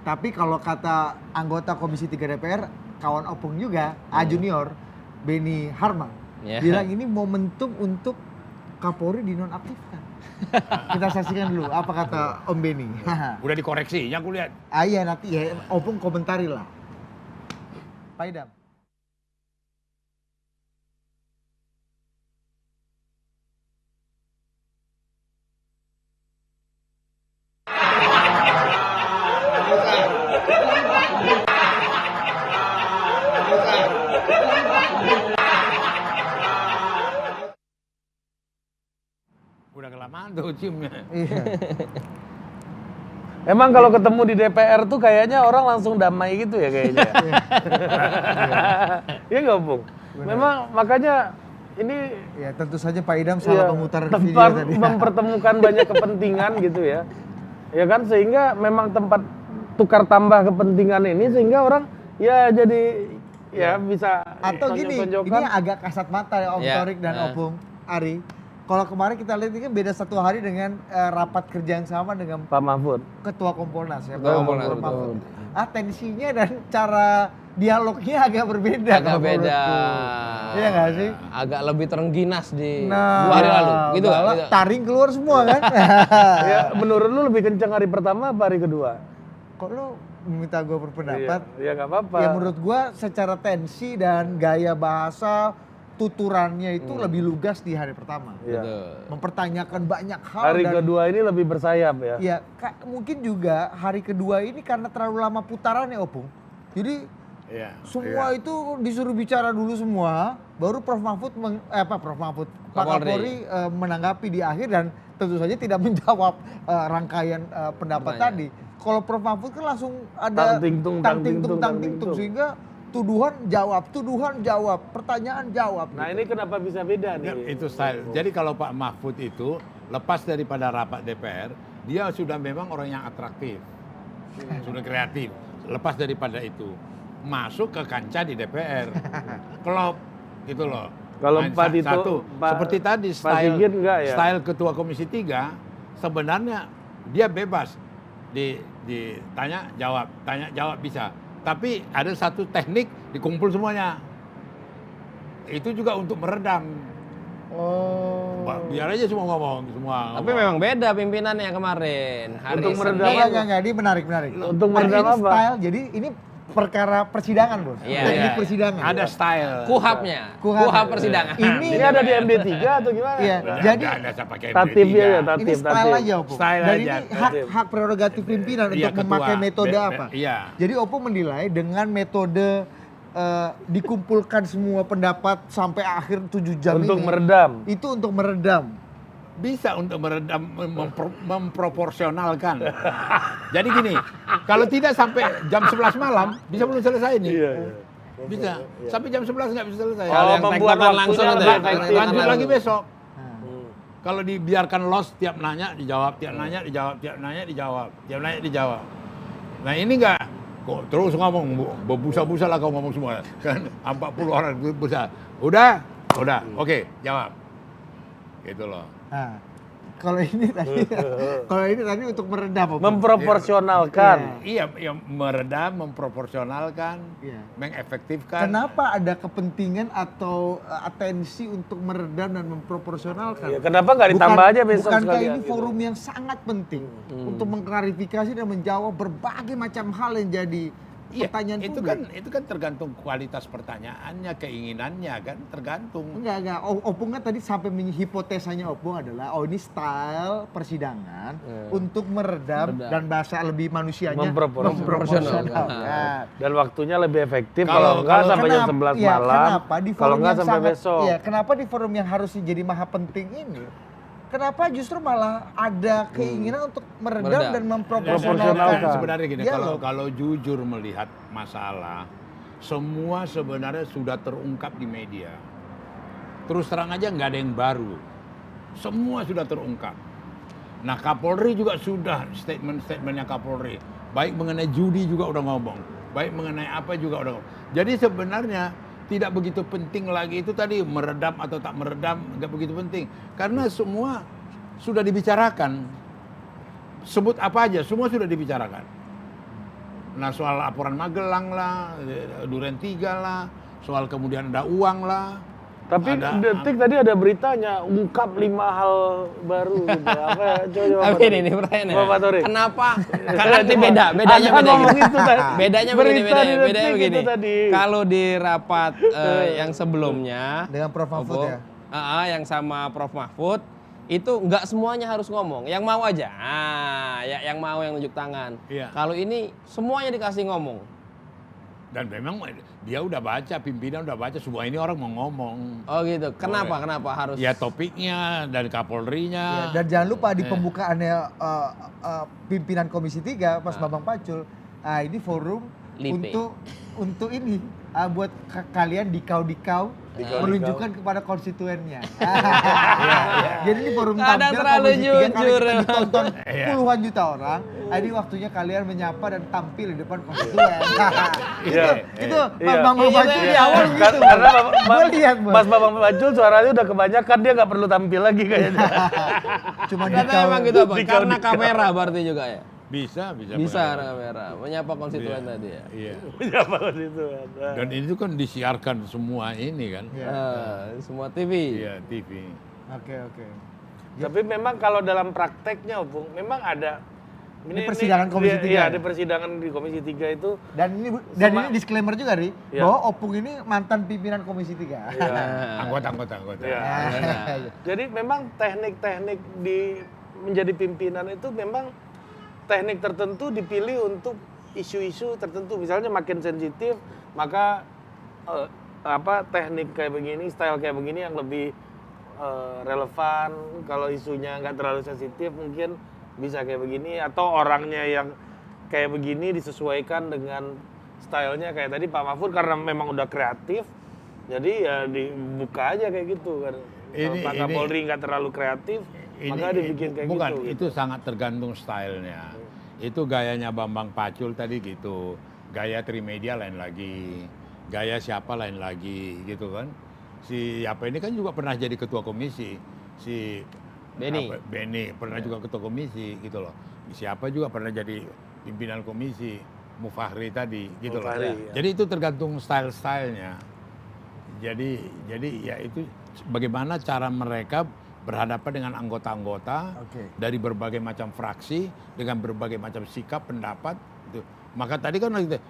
Tapi kalau kata anggota Komisi 3 DPR, kawan Opung juga, Junior, Beni Harman, bilang ini momentum untuk Kapolri dinonaktifkan. Kita saksikan dulu apa kata Om Beni. Udah dikoreksi, yang aku lihat. Iya nanti ya, Opung komentari lah. Pak Idam. Udah kelamaan tuh ciumnya. Iya. Emang kalau ketemu di DPR tuh kayaknya orang langsung damai gitu ya kayaknya. Iya nggak, Bung? Memang makanya ini Ya tentu saja Pak Idam salah memutar video tempat tadi. mempertemukan banyak kepentingan gitu ya. Ya kan, sehingga memang tempat tukar tambah kepentingan ini sehingga orang ya jadi ya bisa Atau gini, ini agak kasat mata ya Om Torik dan Opung Ari. Kalau kemarin kita lihat ini kan beda satu hari dengan rapat kerja yang sama dengan Pak Mahfud, Ketua Kompolnas ya, Ketua Pak Kompolnas, Mahfud. Tensinya dan cara dialognya agak berbeda. Agak beda. Iya nggak sih? Agak lebih terengginas di 2 hari lalu. Gitu kan? Gitu. Taring keluar semua kan? ya menurut lu lebih kencang hari pertama apa hari kedua? Kok lu meminta gue berpendapat? Ya nggak apa-apa. Ya menurut gue secara tensi dan gaya bahasa tuturannya itu lebih lugas di hari pertama. Iya. Mempertanyakan banyak hal. Hari dan kedua ini lebih bersayap ya. ya mungkin juga hari kedua ini karena terlalu lama putarannya Opung. Jadi semua itu disuruh bicara dulu semua, baru Prof Mahfud Pak Kapolri menanggapi di akhir dan tentu saja tidak menjawab rangkaian pendapat tadi. Kalau Prof Mahfud kan langsung ada tang tingtung sehingga tuduhan jawab, pertanyaan jawab. Nah gitu. ini kenapa bisa beda nih? Ya, itu style. Jadi kalau Pak Mahfud itu lepas daripada rapat DPR, dia sudah memang orang yang atraktif, sudah kreatif. Lepas daripada itu, masuk ke kancah di DPR, klop gitu loh. Kalau Pak Dito, seperti tadi style Ketua Komisi 3 sebenarnya dia bebas ditanya jawab bisa. Tapi ada satu teknik dikumpul semuanya. Itu juga untuk meredam. Biar aja semua ngomong semua. Tapi memang beda pimpinannya kemarin. Hari Untuk meredam Enggak, ini menarik. Untuk meredam ini apa? Style, jadi ini perkara persidangan, Bos. Teknik persidangan. Ada style. Kuhapnya. Kuhap persidangan. Ini ada di MD3 atau gimana? Iya, jadi tatibnya ya, ini style aja, Opung. Style Dan aja. ini hak prerogatif pimpinan untuk memakai metode apa. Iya. Jadi Opung menilai dengan metode dikumpulkan semua pendapat sampai akhir 7 jam untuk ini. meredam. Itu untuk meredam. Bisa untuk meredam, memproporsionalkan. Jadi gini, kalau tidak sampai jam 11 malam, bisa belum selesai ini. Iya. Bisa. Sampai jam 11 nggak bisa selesai. Kalau yang membuat tektokan langsung waktunya ada ya, lebih efektif. Lanjut tektokan lagi langsung. besok. Kalau dibiarkan lost, tiap nanya dijawab, tiap nanya dijawab, tiap nanya dijawab, tiap nanya dijawab. Nah ini enggak, kok terus ngomong, berbusa-busa lah kau ngomong semua. Kan 40 orang busa. Udah, oke, jawab. Gitu loh. Nah, kalau ini tadi untuk meredam, Opung. Memproporsionalkan. Iya, yang meredam, memproporsionalkan, mengefektifkan. Kenapa ada kepentingan atau atensi untuk meredam dan memproporsionalkan? Ya, kenapa nggak ditambah aja besok Bukankah sekalian ini gitu? forum yang sangat penting untuk mengklarifikasi dan menjawab berbagai macam hal yang jadi pertanyaan publik? Itu kan tergantung kualitas pertanyaannya, keinginannya kan, tergantung. Enggak. Opung kan tadi sampai hipotesanya Opung adalah ini style persidangan untuk meredam dan bahasa lebih manusianya memproporsionalkan. Dan waktunya lebih efektif kalau enggak sampai jam 11 malam. Kenapa di kalau forum enggak yang sampai sangat, besok. Iya, kenapa di forum yang harusnya jadi maha penting ini? Kenapa justru malah ada keinginan untuk meredam dan memproporsionalkan? Sebenarnya gini, Dialog. kalau jujur melihat masalah, semua sebenarnya sudah terungkap di media. Terus terang aja nggak ada yang baru. Semua sudah terungkap. Nah Kapolri juga sudah, statement-statementnya Kapolri. Baik mengenai judi juga udah ngomong. Baik mengenai apa juga udah ngomong. Jadi sebenarnya tidak begitu penting lagi itu tadi meredam atau tak meredam, nggak begitu penting. Karena semua sudah dibicarakan. Sebut apa aja, semua sudah dibicarakan. Nah soal laporan Magelang lah, Duren 3 lah, soal kemudian ada uang lah. Tapi Detik tadi ada beritanya ungkap 5 hal baru gitu. Apa ya? Coba Tapi ini pertanyaannya. Bapak Tori. Kenapa? Karena nanti bedanya Anda ngomong itu tadi. Bedanya Berita di bedanya Detik begini. itu tadi. Kalau di rapat yang sebelumnya Dengan Prof Mahfud ya. Yang sama Prof Mahfud itu nggak semuanya harus ngomong, yang mau aja, yang mau yang nunjuk tangan. Iya. Kalau ini semuanya dikasih ngomong. Dan memang dia udah baca, pimpinan udah baca, semua ini orang mau ngomong. Oh gitu. Kenapa harus? Ya topiknya dari Kapolrinya. Dan jangan lupa di pembukaannya pimpinan Komisi 3 Mas Bambang Pacul, ini forum Lipe. untuk ini buat kalian dikau-dikau menunjukkan kepada konstituennya. Jadi ini forum Kadang tampil terlalu Komisi 3 kali jujur. kita ditonton puluhan juta orang. Ini waktunya kalian menyapa dan tampil di depan konstituen. Itu Mas Bambang Pacul di awal gitu. Karena Gue lihat, Bang. Mas Bambang Pacul suaranya udah kebanyakan, dia nggak perlu tampil lagi kayaknya. Cuma Karena dikau. emang gitu Bang. Karena kamera berarti juga ya. Bisa. Bisa kamera, menyapa konstituen tadi ya. Iya. Siapa itu? Dan itu kan disiarkan semua ini kan. Semua TV. Iya, TV. Oke. Tapi memang kalau dalam prakteknya, Opung, memang ada. Ini persidangan Komisi 3. Iya, ada persidangan di Komisi 3 itu. Dan ini disclaimer juga, Ri, bahwa Opung ini mantan pimpinan Komisi 3. Anggota. Iya. Jadi memang teknik-teknik di menjadi pimpinan itu memang teknik tertentu dipilih untuk isu-isu tertentu. Misalnya makin sensitif, maka teknik kayak begini, style kayak begini yang lebih relevan. Kalau isunya nggak terlalu sensitif mungkin bisa kayak begini, atau orangnya yang kayak begini disesuaikan dengan stylenya. Kayak tadi Pak Mahfud karena memang udah kreatif, jadi ya dibuka aja kayak gitu kan. Kalau Pak Kapolri nggak terlalu kreatif, maka dibikin kayak bukan, gitu. itu sangat tergantung stylenya. Itu gayanya Bambang Pacul tadi gitu. Gaya Trimedia lain lagi. Gaya siapa lain lagi gitu kan. Si apa ini kan juga pernah jadi ketua komisi. Si Beni pernah juga ketua komisi gitu loh. Siapa juga pernah jadi pimpinan komisi. Mufahri tadi gitu loh. Jadi itu tergantung style-stylenya. Jadi ya itu bagaimana cara mereka berhadapan dengan anggota-anggota dari berbagai macam fraksi dengan berbagai macam sikap pendapat gitu. Maka tadi kan gitu,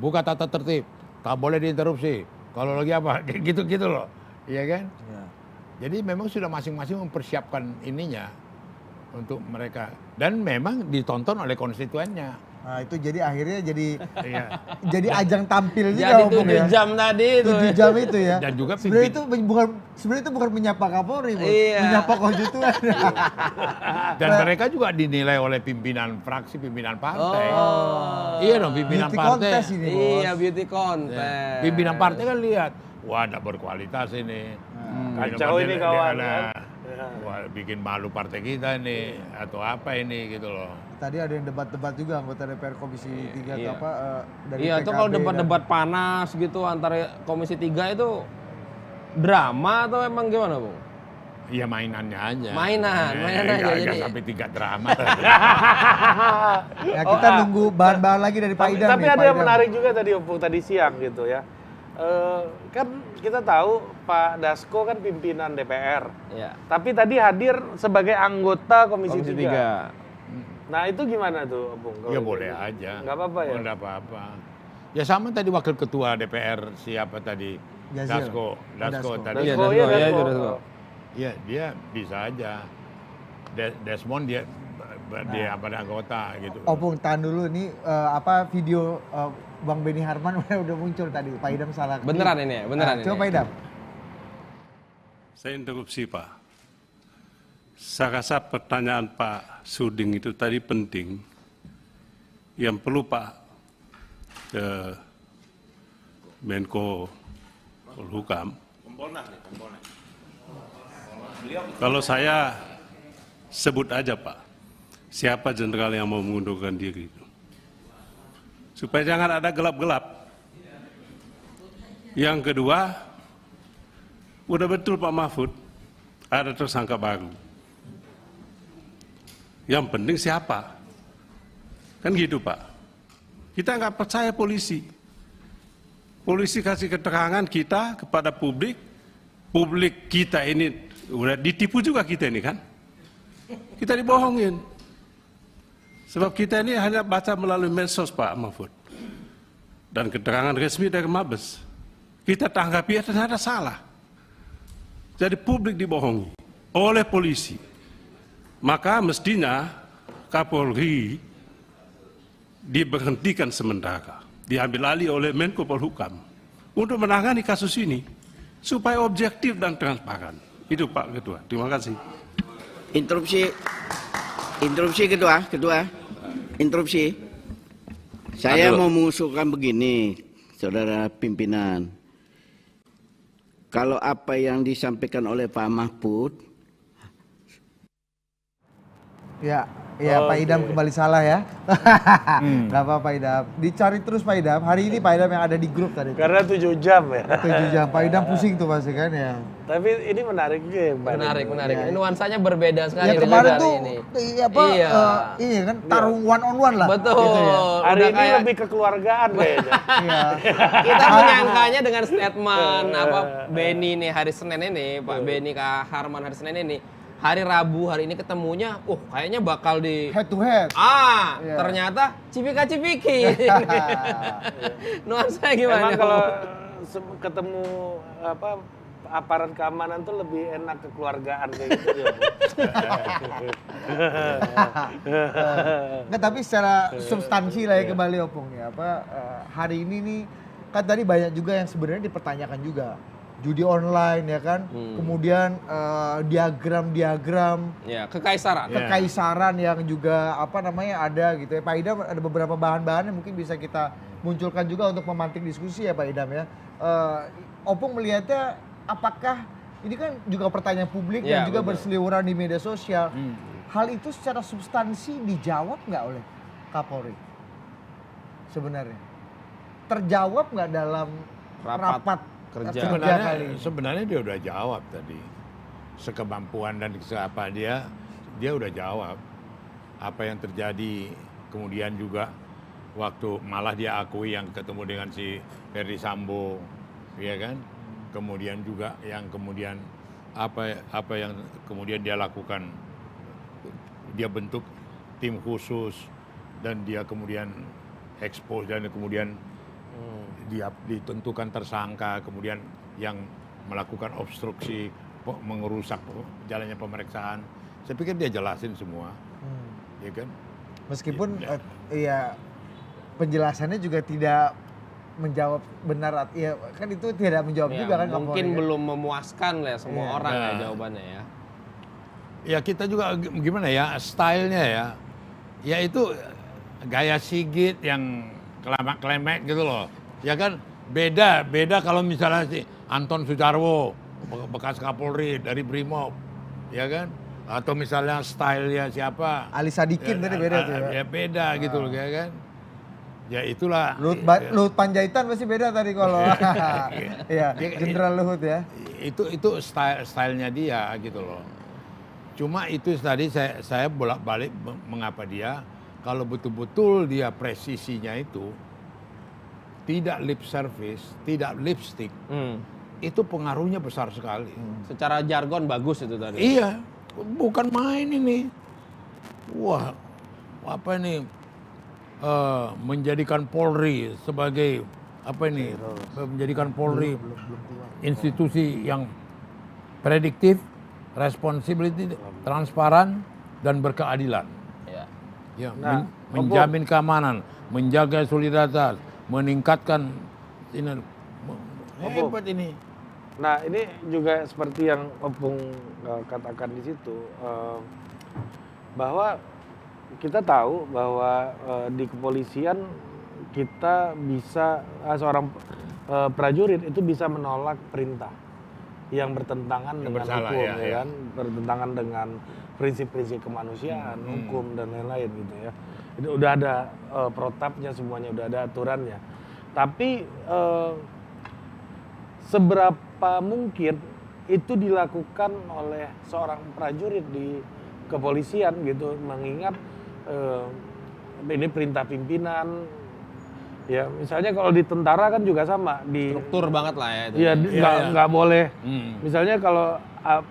buka tata tertib, tak boleh diinterupsi. Kalau lagi apa gitu loh, iya kan? Ya. Jadi memang sudah masing-masing mempersiapkan ininya untuk mereka dan memang ditonton oleh konstituennya. Nah itu jadi akhirnya jadi ajang tampil juga. Jadi 7 jam tadi itu. 7 jam itu ya. Dan juga sebenarnya itu bukan menyapa Kapolri, menyapa konstituen. Dan mereka juga dinilai oleh pimpinan fraksi, pimpinan partai. Iya dong, pimpinan beauty partai. Contest ini, Bos. Iya, beauty contest. Pimpinan partai kan lihat, wah ada berkualitas ini. Kacau ini kawan. Wah, bikin malu partai kita ini atau apa ini gitu loh. Tadi ada yang debat-debat juga anggota DPR Komisi 3 dari Iya, itu kalau debat-debat panas gitu antara Komisi 3 itu drama atau emang gimana, Bung? Iya mainannya aja. Mainan aja jadi. Sampai 3 drama. Ya kita nunggu bahan-bahan lagi dari Pak Idam. Tapi ada yang menarik juga tadi Opung tadi siang gitu ya. Kan kita tahu Pak Dasko kan pimpinan DPR. Iya. Tapi tadi hadir sebagai anggota Komisi 3. Nah itu gimana tuh, Opung? Ya boleh aja. Nggak apa-apa ya? Nggak apa-apa. Ya sama tadi wakil ketua DPR siapa tadi? Dasko tadi. Dasko. Iya dia bisa aja. Desmond dia pada anggota gitu. Opung tahan dulu ini video Bang Beni Harman udah muncul tadi. Pak Idam salah. Beneran ini ya? Beneran ini. Coba Pak Idam. Saya interupsi Pak. Saya rasa pertanyaan Pak Suding itu tadi penting. Yang perlu Pak Menko Polhukam. Kalau saya sebut aja Pak, siapa jenderal yang mau mengundurkan diri itu. Supaya jangan ada gelap-gelap. Yang kedua, udah betul Pak Mahfud, ada tersangka baru. Yang penting siapa? Kan gitu Pak. Kita nggak percaya polisi. Polisi kasih keterangan kita kepada publik, publik kita ini udah ditipu juga kita ini kan. Kita dibohongin. Sebab kita ini hanya baca melalui medsos Pak Mahfud. Dan keterangan resmi dari Mabes. Kita tanggapi ternyata salah. Jadi publik dibohongi oleh polisi. Maka mestinya Kapolri diberhentikan sementara. Diambil alih oleh Menko Polhukam untuk menangani kasus ini supaya objektif dan transparan. Itu Pak Ketua. Terima kasih. Interupsi Ketua. Interupsi. Saya mau mengusulkan begini, Saudara Pimpinan. Kalau apa yang disampaikan oleh Pak Mahfud. Ya Pak Idam kembali salah ya. Gak apa-apa Idam. Dicari terus Pak Idam. Hari ini Pak Idam yang ada di grup tadi. Karena 7 jam ya. 7 jam. Pak Idam pusing tuh pasti kan ya. Tapi ini menarik juga ya, Pak. Menarik. Ya. Nuansanya berbeda sekali Ya dengan kemarin hari tuh ini. ini kan tarung one on one lah. Betul. Gitu ya. Hari Udah ini kayak lebih kekeluargaan kayaknya. Iya. kita menyangkanya dengan statement Beni nih hari Senin ini, Pak Beni Harman hari Senin ini. Hari Rabu hari ini ketemunya, kayaknya bakal di Head to head. Iya. Ternyata cipika-cipiki. Nuansanya gimana? Emang kalau ketemu aparat keamanan tuh lebih enak kekeluargaan kayak gitu ya. Nggak, tapi secara substansi lah ya kembali Opung ya. Hari ini nih kan tadi banyak juga yang sebenarnya dipertanyakan juga. Judi online ya kan, kemudian diagram-diagram, Ya, kekaisaran yang juga ada gitu ya. Pak Idam ada beberapa bahan-bahan yang mungkin bisa kita munculkan juga untuk memantik diskusi ya Pak Idam ya. Opung melihatnya apakah ini kan juga pertanyaan publik Ya, dan juga betul. berseliweran di media sosial. Hal itu secara substansi dijawab nggak oleh Kapolri sebenarnya? Terjawab nggak dalam rapat kerja. Sebenarnya dia udah jawab tadi. Sekemampuan dan apa dia udah jawab. Apa yang terjadi, kemudian juga waktu malah dia akui yang ketemu dengan si Ferdi Sambo, ya kan? Kemudian juga yang kemudian apa yang kemudian dia lakukan, dia bentuk tim khusus dan dia kemudian expose dan kemudian dia ditentukan tersangka, kemudian yang melakukan obstruksi, mengerusak jalannya pemeriksaan. Saya pikir dia jelasin semua, ya kan? Meskipun penjelasannya juga tidak menjawab benar, ya kan itu tidak menjawab juga kan mungkin Kapolri, kan? belum memuaskan lah semua orang ya jawabannya ya. Ya kita juga gimana ya, stylenya ya itu gaya Sigit yang kelemek gitu loh. Ya kan beda kalau misalnya si Anton Sujarwo bekas Kapolri dari Brimob, ya kan? Atau misalnya stylenya siapa? Ali Sadikin tadi beda tuh ya. Ya beda gitu loh, ya kan? Ya itulah. Luhut Panjaitan pasti beda tadi kalau ya Jenderal Luhut ya. Itu stylenya dia gitu loh. Cuma itu tadi saya bolak-balik mengapa dia kalau betul-betul dia presisinya itu tidak lip service, tidak lipstick, itu pengaruhnya besar sekali. Secara jargon bagus itu tadi. Iya, bukan main ini. Wah, apa ini? Menjadikan Polri sebagai menjadikan Polri institusi yang prediktif, responsibility, transparan dan berkeadilan. Ya, menjamin keamanan, menjaga solidaritas, meningkatkan ini. Hebat ini. Nah, ini juga seperti yang Opung katakan di situ, bahwa kita tahu bahwa di kepolisian kita bisa seorang prajurit itu bisa menolak perintah yang bertentangan dengan hukum, ya kan, bertentangan dengan prinsip-prinsip kemanusiaan, hukum dan lain-lain gitu ya. Itu udah ada protapnya semuanya, udah ada aturannya. Tapi seberapa mungkin itu dilakukan oleh seorang prajurit di kepolisian gitu, mengingat ini perintah pimpinan Ya, misalnya kalau di tentara kan juga sama di Struktur banget lah ya itu. Iya, nggak boleh. Hmm. Misalnya kalau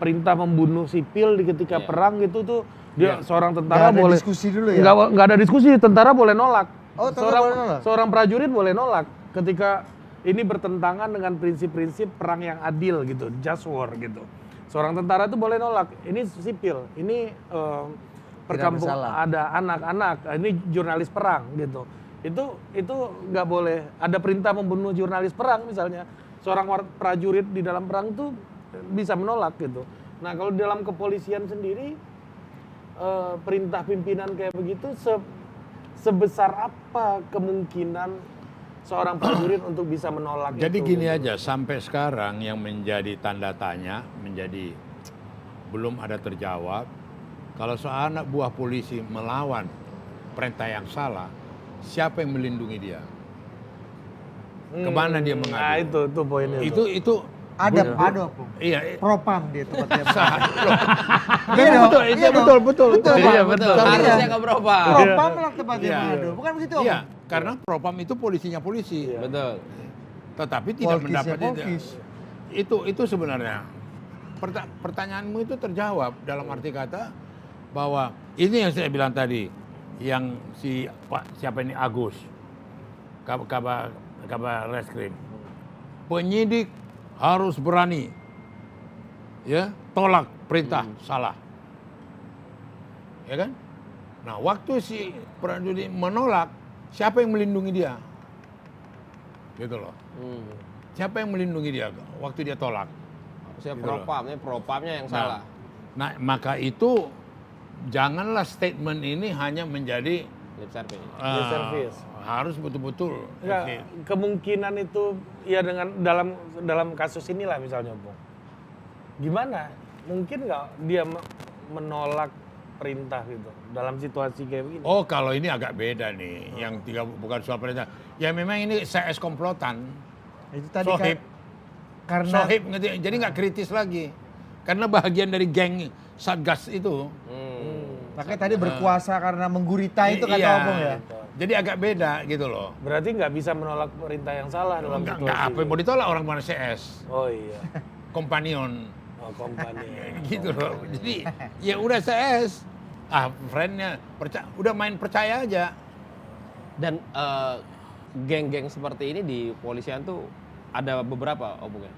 perintah membunuh sipil di ketika Iya. perang gitu tuh dia seorang Nggak tentara ada boleh diskusi dulu ya? nggak ada diskusi, tentara boleh nolak. Oh, tentara boleh nolak? Seorang prajurit boleh nolak ketika ini bertentangan dengan prinsip-prinsip perang yang adil gitu, just war gitu. Seorang tentara itu boleh nolak. Ini sipil, ini perkampung bersalah. ada anak-anak, ini jurnalis perang gitu. Itu nggak boleh. Ada perintah membunuh jurnalis perang misalnya, seorang prajurit di dalam perang itu bisa menolak gitu. Nah kalau di dalam kepolisian sendiri perintah pimpinan kayak begitu sebesar apa kemungkinan seorang prajurit untuk bisa menolak Jadi itu? gini aja, sampai sekarang yang menjadi tanda tanya, menjadi belum ada terjawab. Kalau soal anak buah polisi melawan perintah yang salah, siapa yang melindungi dia? Kemana dia mengadu? Nah itu poinnya. Itu Ada Opung. iya. Propam dia tempatnya. Iya betul, itu betul. Iya betul. Harusnya ke Propam. Propam lah tempatnya Iya. Manado. Bukan begitu Opung? Iya, karena propam itu polisinya polisi. Betul. Tetapi tidak Polkisnya mendapat polkis. itu sebenarnya pertanyaanmu itu terjawab dalam arti kata bahwa ini yang saya bilang tadi, yang si Pak siapa ini Agus kabar reskrim, penyidik harus berani ya tolak perintah salah, ya kan? Nah waktu si prajurit menolak, siapa yang melindungi dia? Gitu loh. Siapa yang melindungi dia waktu dia tolak? Saya Gitu loh. propamnya yang salah. Nah, maka itu janganlah statement ini hanya menjadi Lip service. Lip service. harus betul-betul. Enggak, kemungkinan itu ya dengan dalam kasus inilah misalnya Bung. Gimana? Mungkin nggak dia menolak perintah gitu dalam situasi kayak begini? Oh, kalau ini agak beda nih, yang bukan soal perintah. Ya memang ini CS komplotan. Itu tadi Sohib. karena Sohib, ngerti? Jadi nggak kritis lagi. Karena bagian dari geng Satgas itu. makanya tadi berkuasa karena menggurita itu kata Iya. Opung ya. Jadi agak beda gitu loh. Berarti nggak bisa menolak perintah yang salah dalam Nggak situasi. apa yang mau ditolak orang mana CS. Oh iya. Kompanion. Oh, company. Gitu loh. Jadi ya udah CS. Friendnya udah main percaya aja. Dan geng-geng seperti ini di polisian tuh ada beberapa Opung ya.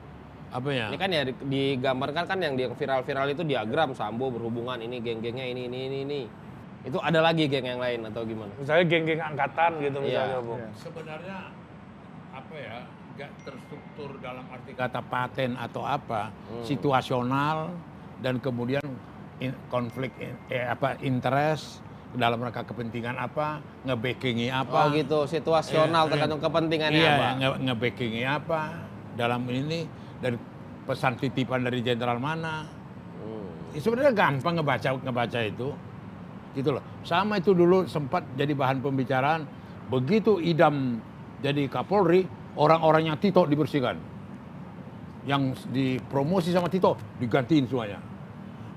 Apanya? Ini kan ya digambarkan kan yang viral-viral itu diagram Sambo berhubungan ini geng-gengnya ini. Itu ada lagi geng yang lain atau gimana? Misalnya geng-geng angkatan gitu misalnya Iya. Bung. Sebenarnya apa ya? Nggak terstruktur dalam arti kata paten atau apa, situasional dan kemudian konflik interest dalam rangka kepentingan apa, nge-backingi apa. Oh gitu, situasional tergantung kepentingannya Iya, apa. nge-backingi apa dalam ini dari pesan titipan dari jenderal mana. Sebenarnya gampang ngebaca itu. Gitu loh. Sama itu dulu sempat jadi bahan pembicaraan, begitu Idam jadi Kapolri, orang-orangnya Tito dibersihkan. Yang dipromosi sama Tito digantiin semuanya.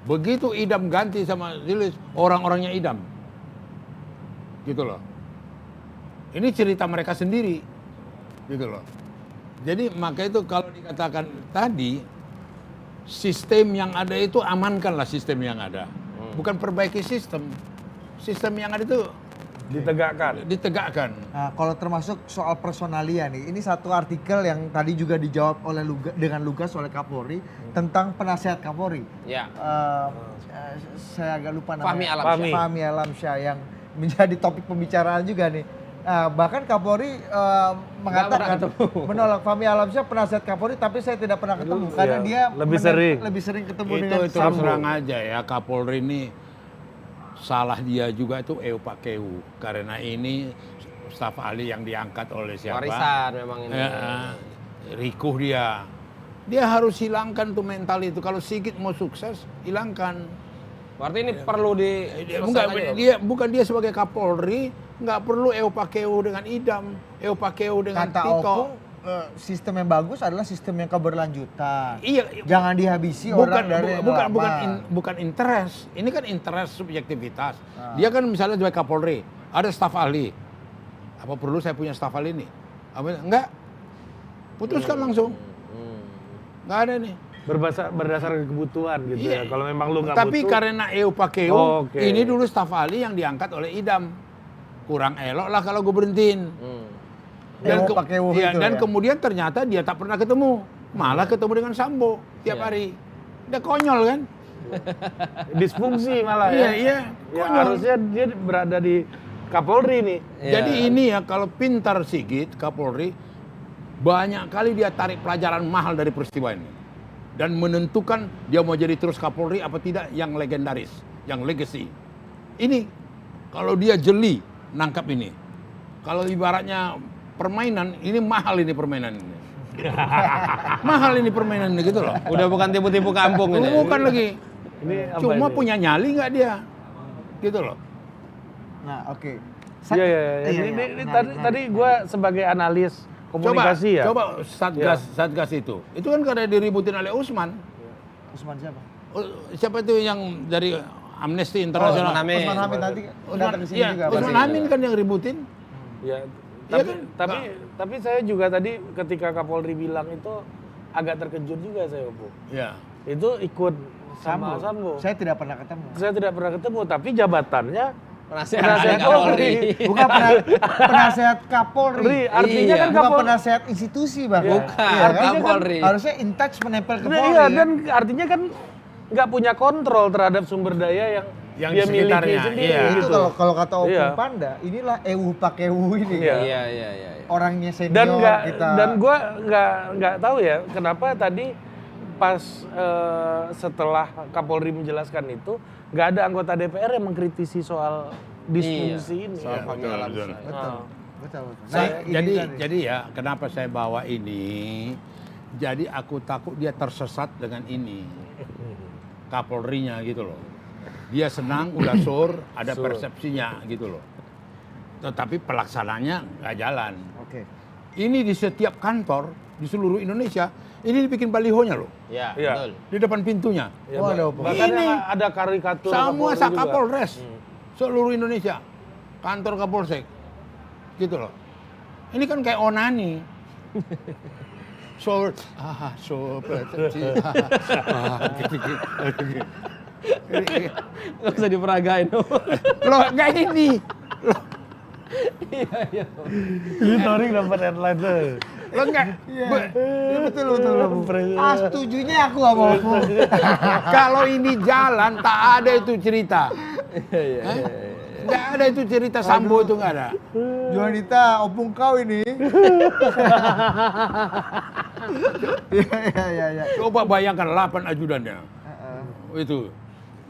Begitu Idam ganti sama Zilis, orang-orangnya Idam. Gitu loh. Ini cerita mereka sendiri. Gitu loh. Jadi maka itu kalau dikatakan tadi, sistem yang ada itu amankanlah sistem yang ada. Bukan perbaiki sistem. Sistem yang ada itu ditegakkan. Nah, kalau termasuk soal personalia nih, ini satu artikel yang tadi juga dijawab oleh dengan lugas oleh Kapolri tentang penasihat Kapolri. Ya. Saya agak lupa namanya. Fahmi Alamsyah yang menjadi topik pembicaraan juga nih. Bahkan Kapolri mengatakan menolak Fahmi Alamsyah penasihat Kapolri, tapi saya tidak pernah ketemu karena dia lebih sering ketemu Itu dengan terus terang aja ya, Kapolri ini salah dia juga itu Pakeu karena ini staf ahli yang diangkat oleh siapa? Warisan memang ini. Rikuh dia. Dia harus hilangkan tuh mental itu. Kalau Sigit mau sukses, hilangkan. Berarti ini perlu Bukan dia sebagai Kapolri, nggak perlu Pakeu dengan Idam, Pakeu dengan kata Tito. Opung, sistem yang bagus adalah sistem yang keberlanjutan. Iya, Jangan dihabisi orang dari yang lama. bukan interest. Ini kan interest subjektivitas. Dia kan misalnya sebagai Kapolri, ada staf ahli, Apa perlu saya punya staf ahli ini? Enggak. Putuskan langsung. Nggak ada nih. Berdasarkan kebutuhan gitu ya. Kalau memang lu nggak Tapi butuh. karena EUPAKEU, Oke. ini dulu staf ahli yang diangkat oleh Idam. Kurang elok lah kalau gue berhentiin. EUPAKEU itu Dan ya. kemudian ternyata dia tak pernah ketemu. Malah ketemu dengan Sambo tiap hari. Dia konyol kan? Disfungsi malah Iya, ya. iya. Ya, Konyol. harusnya dia berada di Kapolri nih. Jadi ini ya kalau pintar Sigit, Kapolri, banyak kali dia tarik pelajaran mahal dari peristiwa ini. Dan menentukan dia mau jadi terus Kapolri apa tidak yang legendaris, yang legacy. Ini, kalau dia jeli nangkap ini. Kalau ibaratnya permainan, ini mahal ini permainan ini. Mahal ini permainan ini gitu loh. Udah bukan tipu-tipu kampung ini. Bukan lagi. Ini apa Cuma ini? punya nyali nggak dia? Gitu loh. Nah, oke. Iya, iya, iya. Ini tadi gue sebagai analis komunikasi ya. Coba Satgas itu. Itu kan karena diributin oleh Usman. Usman siapa? Siapa itu yang dari Amnesty International? Usman Hamid. Usman Hamid nanti datang ke sini Iya, juga. Usman pasti. Hamid kan yang ributin. Ya, Iya tapi, kan? tapi saya juga tadi ketika Kapolri bilang itu agak terkejut juga saya, Bu. Iya. Itu ikut sama Sambo. Sambo. Saya tidak pernah ketemu. Saya tidak pernah ketemu, tapi jabatannya Penasehat Penasehat Kapolri. Bukan penasehat Kapolri. artinya Iya. kan Bukan Kapolri. penasehat institusi, Bang. Bukan, Iya, kan? Kapolri. Harusnya in touch menempel ke Nah, Polri. iya, ya. dan artinya kan nggak punya kontrol terhadap sumber daya yang Yang dia di miliki sekitarnya, sendiri. iya. Itu Gitu. kalau kata Opung Iya. Panda, inilah EUPAKEU ini. Iya. kan. Iya. Orangnya senior Dan kita. gue nggak tahu ya kenapa tadi pas setelah Kapolri menjelaskan itu nggak ada anggota DPR yang mengkritisi soal disfungsi ini. Soal Iya, fakta betul, alam betul. besar. Betul. Ah. Betul. Jadi tadi. jadi ya kenapa saya bawa ini? Jadi aku takut dia tersesat dengan ini. Kapolrinya gitu loh. Dia senang udah sur, ada persepsinya gitu loh. Tetapi pelaksananya nggak jalan. Oke. Ini di setiap kantor di seluruh Indonesia, ini dibikin balihonya loh. Iya, Iya. betul. Di depan pintunya. Ya, Oh, ada Opung. bahkan Ini. yang ada karikatur Semua Kapolri juga. Sakapolres seluruh Indonesia, kantor Kapolsek, gitu loh. Ini kan kayak onani. So Nggak usah diperagain. loh nggak ini. Ini Torik dapat headline tuh. Loh nggak. Iya, betul. Ah, setujunya aku nggak mau. Kalau ini jalan tak ada itu cerita. Nggak ada itu cerita Sambo itu nggak ada. Juanita, Opung kau ini. Iya. Coba bayangkan 8 ajudannya. Itu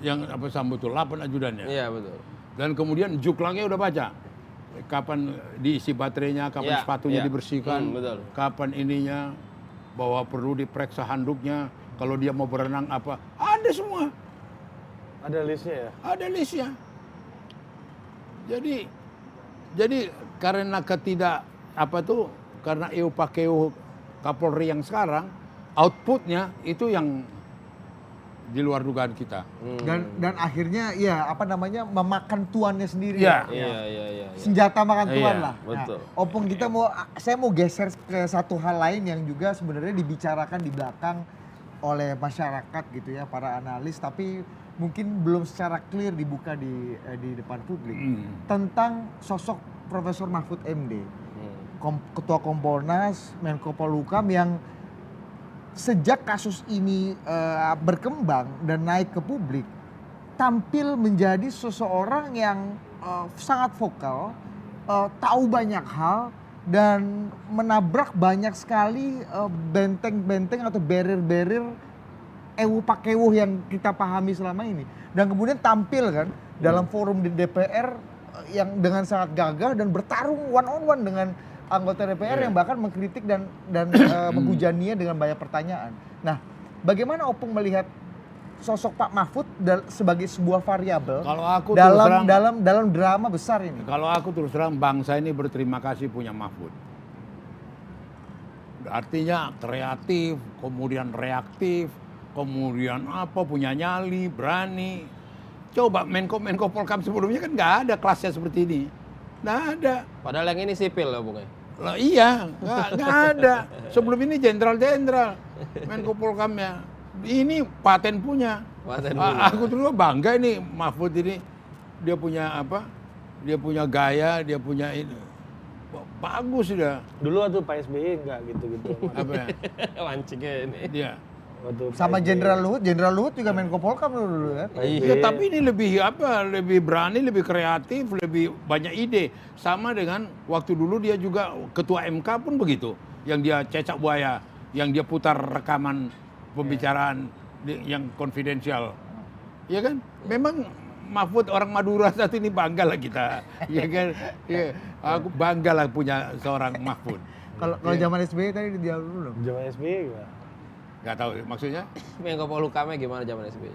yang apa Sambo itu 8 ajudannya. Iya, betul. Dan kemudian juklangnya udah baca. Kapan diisi baterainya, kapan Ya, sepatunya ya. dibersihkan, Betul. kapan ininya, bahwa perlu diperiksa handuknya, kalau dia mau berenang apa, ada semua, Ada listnya ya. ada listnya. Jadi karena karena EUPAKEU Kapolri yang sekarang, outputnya itu yang di luar dugaan kita. Dan akhirnya ya memakan tuannya sendiri. Iya. Iya. Senjata makan tuan Iya, lah. betul. Nah, Opung saya mau geser ke satu hal lain yang juga sebenarnya dibicarakan di belakang oleh masyarakat gitu ya, para analis, tapi mungkin belum secara clear dibuka di depan publik tentang sosok Profesor Mahfud MD, Ketua Kompolnas, Menko Polhukam yang sejak kasus ini berkembang dan naik ke publik, tampil menjadi seseorang yang sangat vokal, tahu banyak hal, dan menabrak banyak sekali benteng-benteng atau barrier-barrier EUPAKEU yang kita pahami selama ini. Dan kemudian tampil kan dalam forum di DPR yang dengan sangat gagah dan bertarung one on one dengan anggota DPR yang bahkan mengkritik dan menghujaninya dengan banyak pertanyaan. Nah, bagaimana Opung melihat sosok Pak Mahfud sebagai sebuah variabel Kalau aku terus terang- dalam drama besar ini? Kalau aku terus terang bangsa ini berterima kasih punya Mahfud. Artinya kreatif, kemudian reaktif, kemudian punya nyali, berani. Coba Menko Polkam sebelumnya kan nggak ada kelasnya seperti ini. Nggak ada. Padahal yang ini sipil loh Bung. Lah iya, nggak ada. Sebelum ini jenderal-jenderal Menko Polkamnya. Ini paten punya. Paten punya. Aku dulu bangga ini Mahfud ini. Dia punya apa? Dia punya gaya, dia punya ini. Bagus sudah. Dulu waktu Pak SBY enggak gitu-gitu. Apa ya? Mancingnya ini. Dia. Waktu Sama Pak SBY. Jenderal Luhut juga Menko Polkam dulu kan. Ya, tapi ini lebih apa? Lebih berani, lebih kreatif, lebih banyak ide. Sama dengan waktu dulu dia juga ketua MK pun begitu. Yang dia cecak buaya, yang dia putar rekaman pembicaraan yang konfidensial. Ya kan? Memang Mahfud orang Madura saat ini bangga lah kita. Ya kan? Ya, aku bangga lah punya seorang Mahfud. Kalau zaman SBY tadi dijawab dulu dong. Zaman SBY gimana? Nggak tahu maksudnya? Menko Polhukamnya gimana zaman SBY?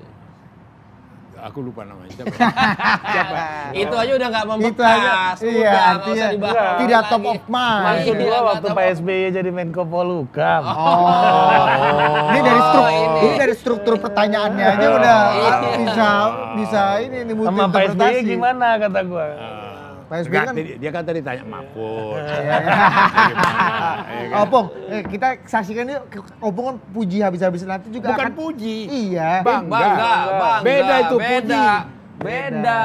Aku lupa namanya. Siapa? Itu aja udah nggak Itu membekas, aja, udah iya, nggak artinya usah dibahas. tidak lagi. top of mind. Maksud Iya, gua nggak waktu top Pak of- SBY jadi Menko Polhukam. Ini dari struktur, ini. ini dari struktur pertanyaannya aja udah bisa ini nih multi Sama Pak SBY interpretasi. gimana kata gua? Pak SBY Enggak, kan dia kan tadi tanya Mahfud. Opung, kita saksikan yuk. Opung kan puji habis-habisan nanti juga Bukan akan puji. Iya. Bangga. Beda itu puji. Beda.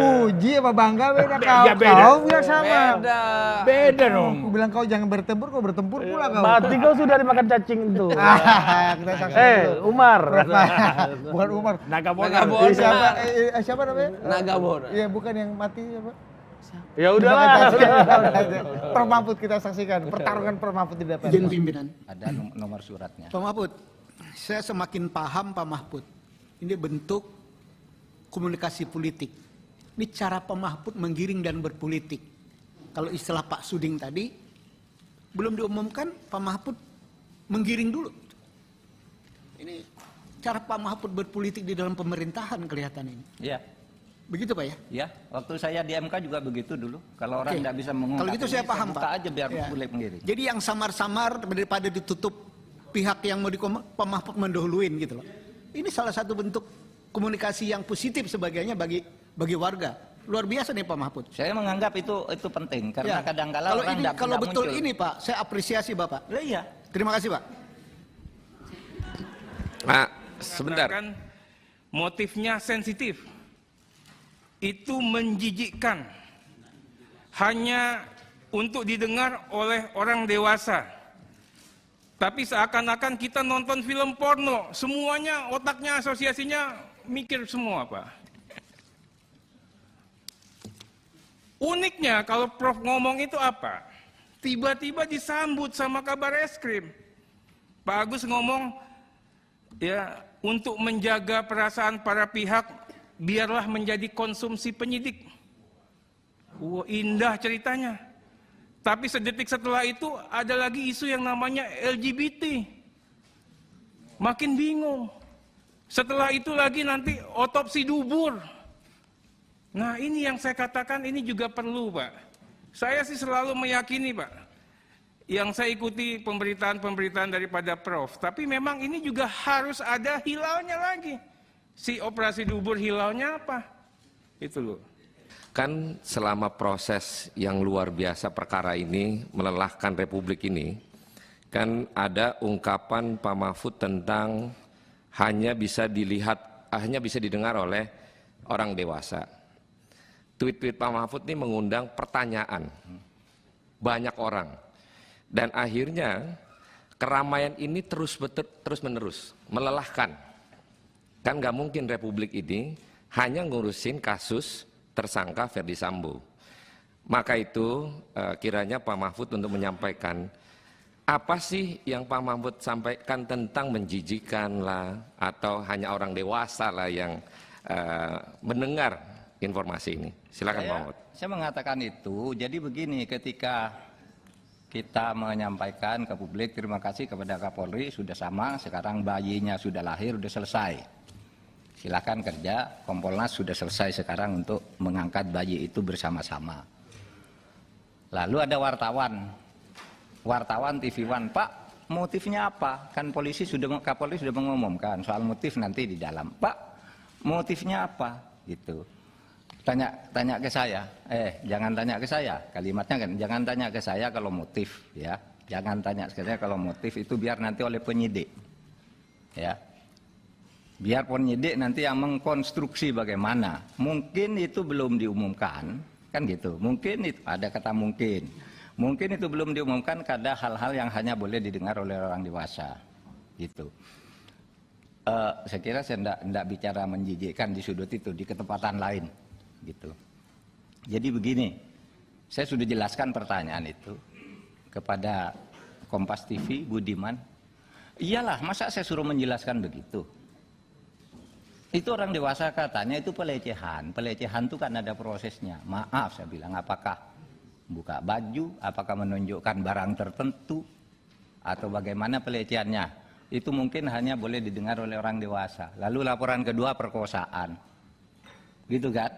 Puji apa bangga beda kau. Ya, beda. Kau bilang sama. Beda. Beda dong. Aku bilang kau jangan bertempur, kau bertempur pula kau. Mati kau sudah dimakan cacing itu. Kita saksikan dulu. Umar. Bukan Umar. Naga Naga bonar. bonar. Siapa namanya? Naga bonar. Iya, bukan yang mati siapa? Ya udahlah. Prof Mahfud kita saksikan pertarungan Prof Mahfud di DPR. Izin pimpinan. Ada nomor suratnya. Pak Mahfud, saya semakin paham Pak Mahfud. Ini bentuk komunikasi politik. Ini cara Pak Mahfud menggiring dan berpolitik. Kalau istilah Pak Suding tadi, belum diumumkan Pak Mahfud menggiring dulu. Ini cara Pak Mahfud berpolitik di dalam pemerintahan kelihatan ini. Iya. Begitu Pak ya? Ya, waktu saya di MK juga begitu dulu. Kalau orang Oke. tidak bisa mengungkap, Kalau gitu saya paham, buka Pak. aja biar Ya. boleh mengiring. Jadi yang samar-samar daripada ditutup pihak yang mau Pak Mahfud mendahuluin gitu loh. Ini salah satu bentuk komunikasi yang positif sebagainya bagi warga. Luar biasa nih Pak Mahfud. Saya menganggap itu penting karena Ya. kadang-kala Kalau orang ini tidak kalau betul muncul. ini Pak, saya apresiasi Bapak. Lah iya. Terima kasih Pak. Pak, sebentar. Katakan motifnya sensitif. Itu menjijikkan. Hanya untuk didengar oleh orang dewasa. Tapi seakan-akan kita nonton film porno. Semuanya otaknya asosiasinya mikir semua, Pak. Uniknya kalau Prof ngomong itu apa? Tiba-tiba disambut sama kabar eskrim. Pak Agus ngomong, ya untuk menjaga perasaan para pihak, biarlah menjadi konsumsi penyidik. Wah, indah ceritanya. Tapi sedetik setelah itu ada lagi isu yang namanya LGBT. Makin bingung. Setelah itu lagi nanti otopsi dubur. Nah ini yang saya katakan ini juga perlu Pak. Saya sih selalu meyakini Pak. Yang saya ikuti pemberitaan-pemberitaan daripada Prof. Tapi memang ini juga harus ada hilalnya lagi. Si operasi dubur hilalnya apa? Itu loh. Kan selama proses yang luar biasa perkara ini melelahkan Republik ini, kan ada ungkapan Pak Mahfud tentang hanya bisa didengar oleh orang dewasa. Tweet-tweet Pak Mahfud ini mengundang pertanyaan banyak orang. Dan akhirnya keramaian ini terus menerus melelahkan. Kan nggak mungkin Republik ini hanya ngurusin kasus tersangka Ferdi Sambo. Maka itu kiranya Pak Mahfud untuk menyampaikan apa sih yang Pak Mahfud sampaikan tentang menjijikan lah atau hanya orang dewasa lah yang mendengar informasi ini. Silakan Pak Mahfud. Saya mengatakan itu, jadi begini, ketika kita menyampaikan ke publik terima kasih kepada Kapolri sudah sama, sekarang bayinya sudah lahir, sudah selesai. Silakan kerja, Kompolnas sudah selesai sekarang untuk mengangkat bayi itu bersama-sama. Lalu ada wartawan TV One, Pak motifnya apa? Kan Kapolri sudah mengumumkan soal motif nanti di dalam. Pak motifnya apa? Gitu. Tanya ke saya. Jangan tanya ke saya. Kalimatnya kan, jangan tanya ke saya kalau motif, ya. Jangan tanya ke saya kalau motif, itu biar nanti oleh penyidik. Ya. Biar penyidik nanti yang mengkonstruksi bagaimana. Mungkin itu belum diumumkan, kan gitu. Mungkin itu ada kata mungkin. Mungkin itu belum diumumkan karena hal-hal yang hanya boleh didengar oleh orang dewasa. Gitu. Saya kira saya tidak bicara menjijikkan di sudut itu, di ketepatan lain. Gitu. Jadi begini, saya sudah jelaskan pertanyaan itu kepada Kompas TV, Budiman. Iyalah, masa saya suruh menjelaskan begitu? Itu orang dewasa katanya itu pelecehan. Pelecehan itu kan ada prosesnya. Maaf saya bilang, apakah buka baju, apakah menunjukkan barang tertentu, atau bagaimana pelecehannya. Itu mungkin hanya boleh didengar oleh orang dewasa. Lalu laporan kedua perkosaan. Gitu kan?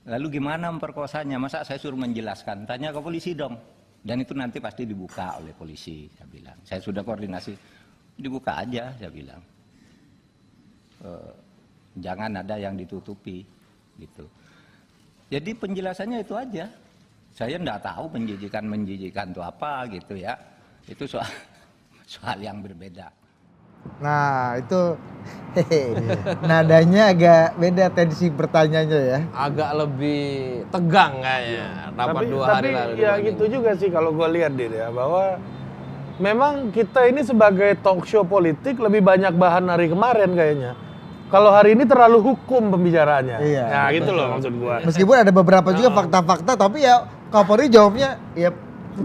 Lalu gimana memperkosanya? Masa saya suruh menjelaskan? Tanya ke polisi dong. Dan itu nanti pasti dibuka oleh polisi, saya bilang. Saya sudah koordinasi, dibuka aja, saya bilang. Jangan ada yang ditutupi, gitu. Jadi penjelasannya itu aja. Saya enggak tahu menjijikan itu apa, gitu ya. Itu soal yang berbeda. Nah itu nadanya agak beda tensi pertanyaannya ya. Agak lebih tegang kayaknya. Rapat 2 hari lalu. Tapi ya gitu juga sih kalau gue lihat ya, bahwa memang kita ini sebagai talk show politik lebih banyak bahan hari kemarin kayaknya. Kalau hari ini terlalu hukum pembicaraannya. Iya. Nah gitu loh maksud gue. Meskipun ada beberapa juga fakta-fakta, tapi ya Kapolri jawabnya ya